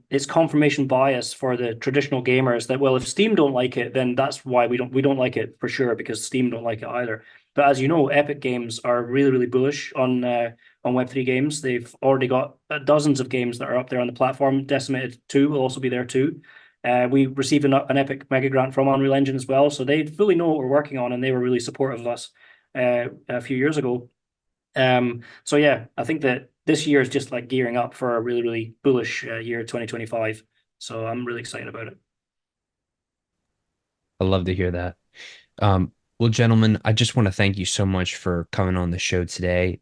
S3: it's confirmation bias for the traditional gamers that, well, if Steam don't like it, then that's why we don't like it for sure, because Steam don't like it either. But as you know, Epic Games are really, really bullish on Web3 games. They've already got dozens of games that are up there on the platform. Decimated 2 will also be there too. We received an Epic mega grant from Unreal Engine as well, so they fully know what we're working on, and they were really supportive of us a few years ago. So yeah, I think that this year is just like gearing up for a really, really bullish year 2025. So I'm really excited about it.
S1: I love to hear that. Well, gentlemen, I just want to thank you so much for coming on the show today.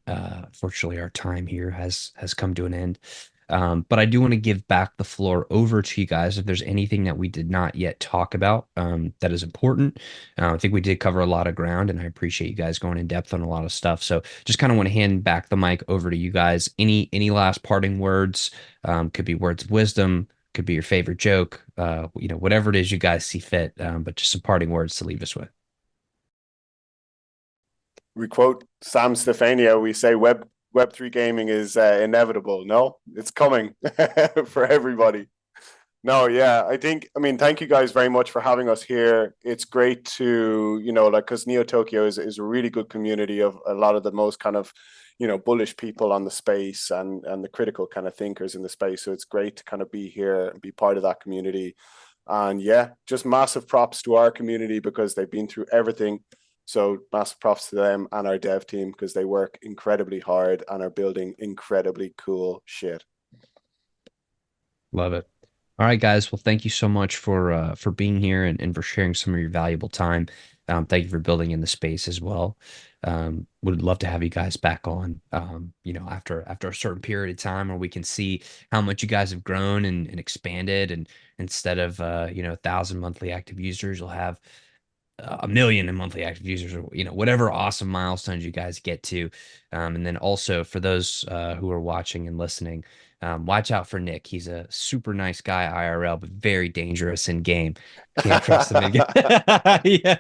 S1: Fortunately, our time here has come to an end. But I do want to give back the floor over to you guys if there's anything that we did not yet talk about that is important. I think we did cover a lot of ground, and I appreciate you guys going in depth on a lot of stuff. So just kind of want to hand back the mic over to you guys. Any last parting words? Could be words of wisdom, could be your favorite joke, you know, whatever it is you guys see fit. But just some parting words to leave us with.
S4: We quote Sam Stefania. We say Web3 gaming is inevitable. No, it's coming for everybody. No, yeah, I mean, thank you guys very much for having us here. It's great to, you know, like, because Neo Tokyo is a really good community of a lot of the most kind of, you know, bullish people on the space and the critical kind of thinkers in the space. So it's great to kind of be here and be part of that community. And yeah, just massive props to our community because they've been through everything. So massive props to them and our dev team because they work incredibly hard and are building incredibly cool shit.
S1: Love it. All right, guys. Well, thank you so much for being here and for sharing some of your valuable time. Thank you for building in the space as well. Would love to have you guys back on, you know, after a certain period of time where we can see how much you guys have grown and expanded. And instead of, you know, 1,000 monthly active users, you'll have 1 million in monthly active users, or, you know, whatever awesome milestones you guys get to. And then also for those who are watching and listening, watch out for Nick. He's a super nice guy IRL, but very dangerous in game. Can't trust him in game. Yeah.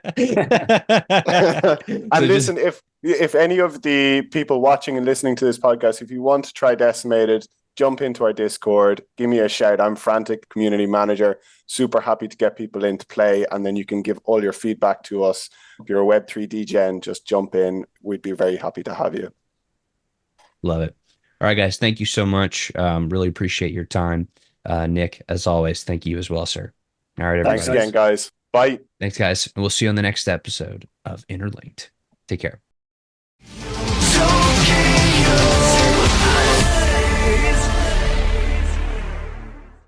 S4: And
S1: So
S4: listen, if any of the people watching and listening to this podcast, if you want to try Decimated, jump into our Discord, give me a shout. I'm Frantic, community manager, super happy to get people in to play, and then you can give all your feedback to us. If you're a Web3 DGen, just jump in. We'd be very happy to have you.
S1: Love it. All right, guys, thank you so much. Really appreciate your time. Nick, as always, thank you as well, sir. All right, everybody.
S4: Thanks again, guys. Bye.
S1: Thanks, guys. And we'll see you on the next episode of Interlinked. Take care.
S5: Tokyo.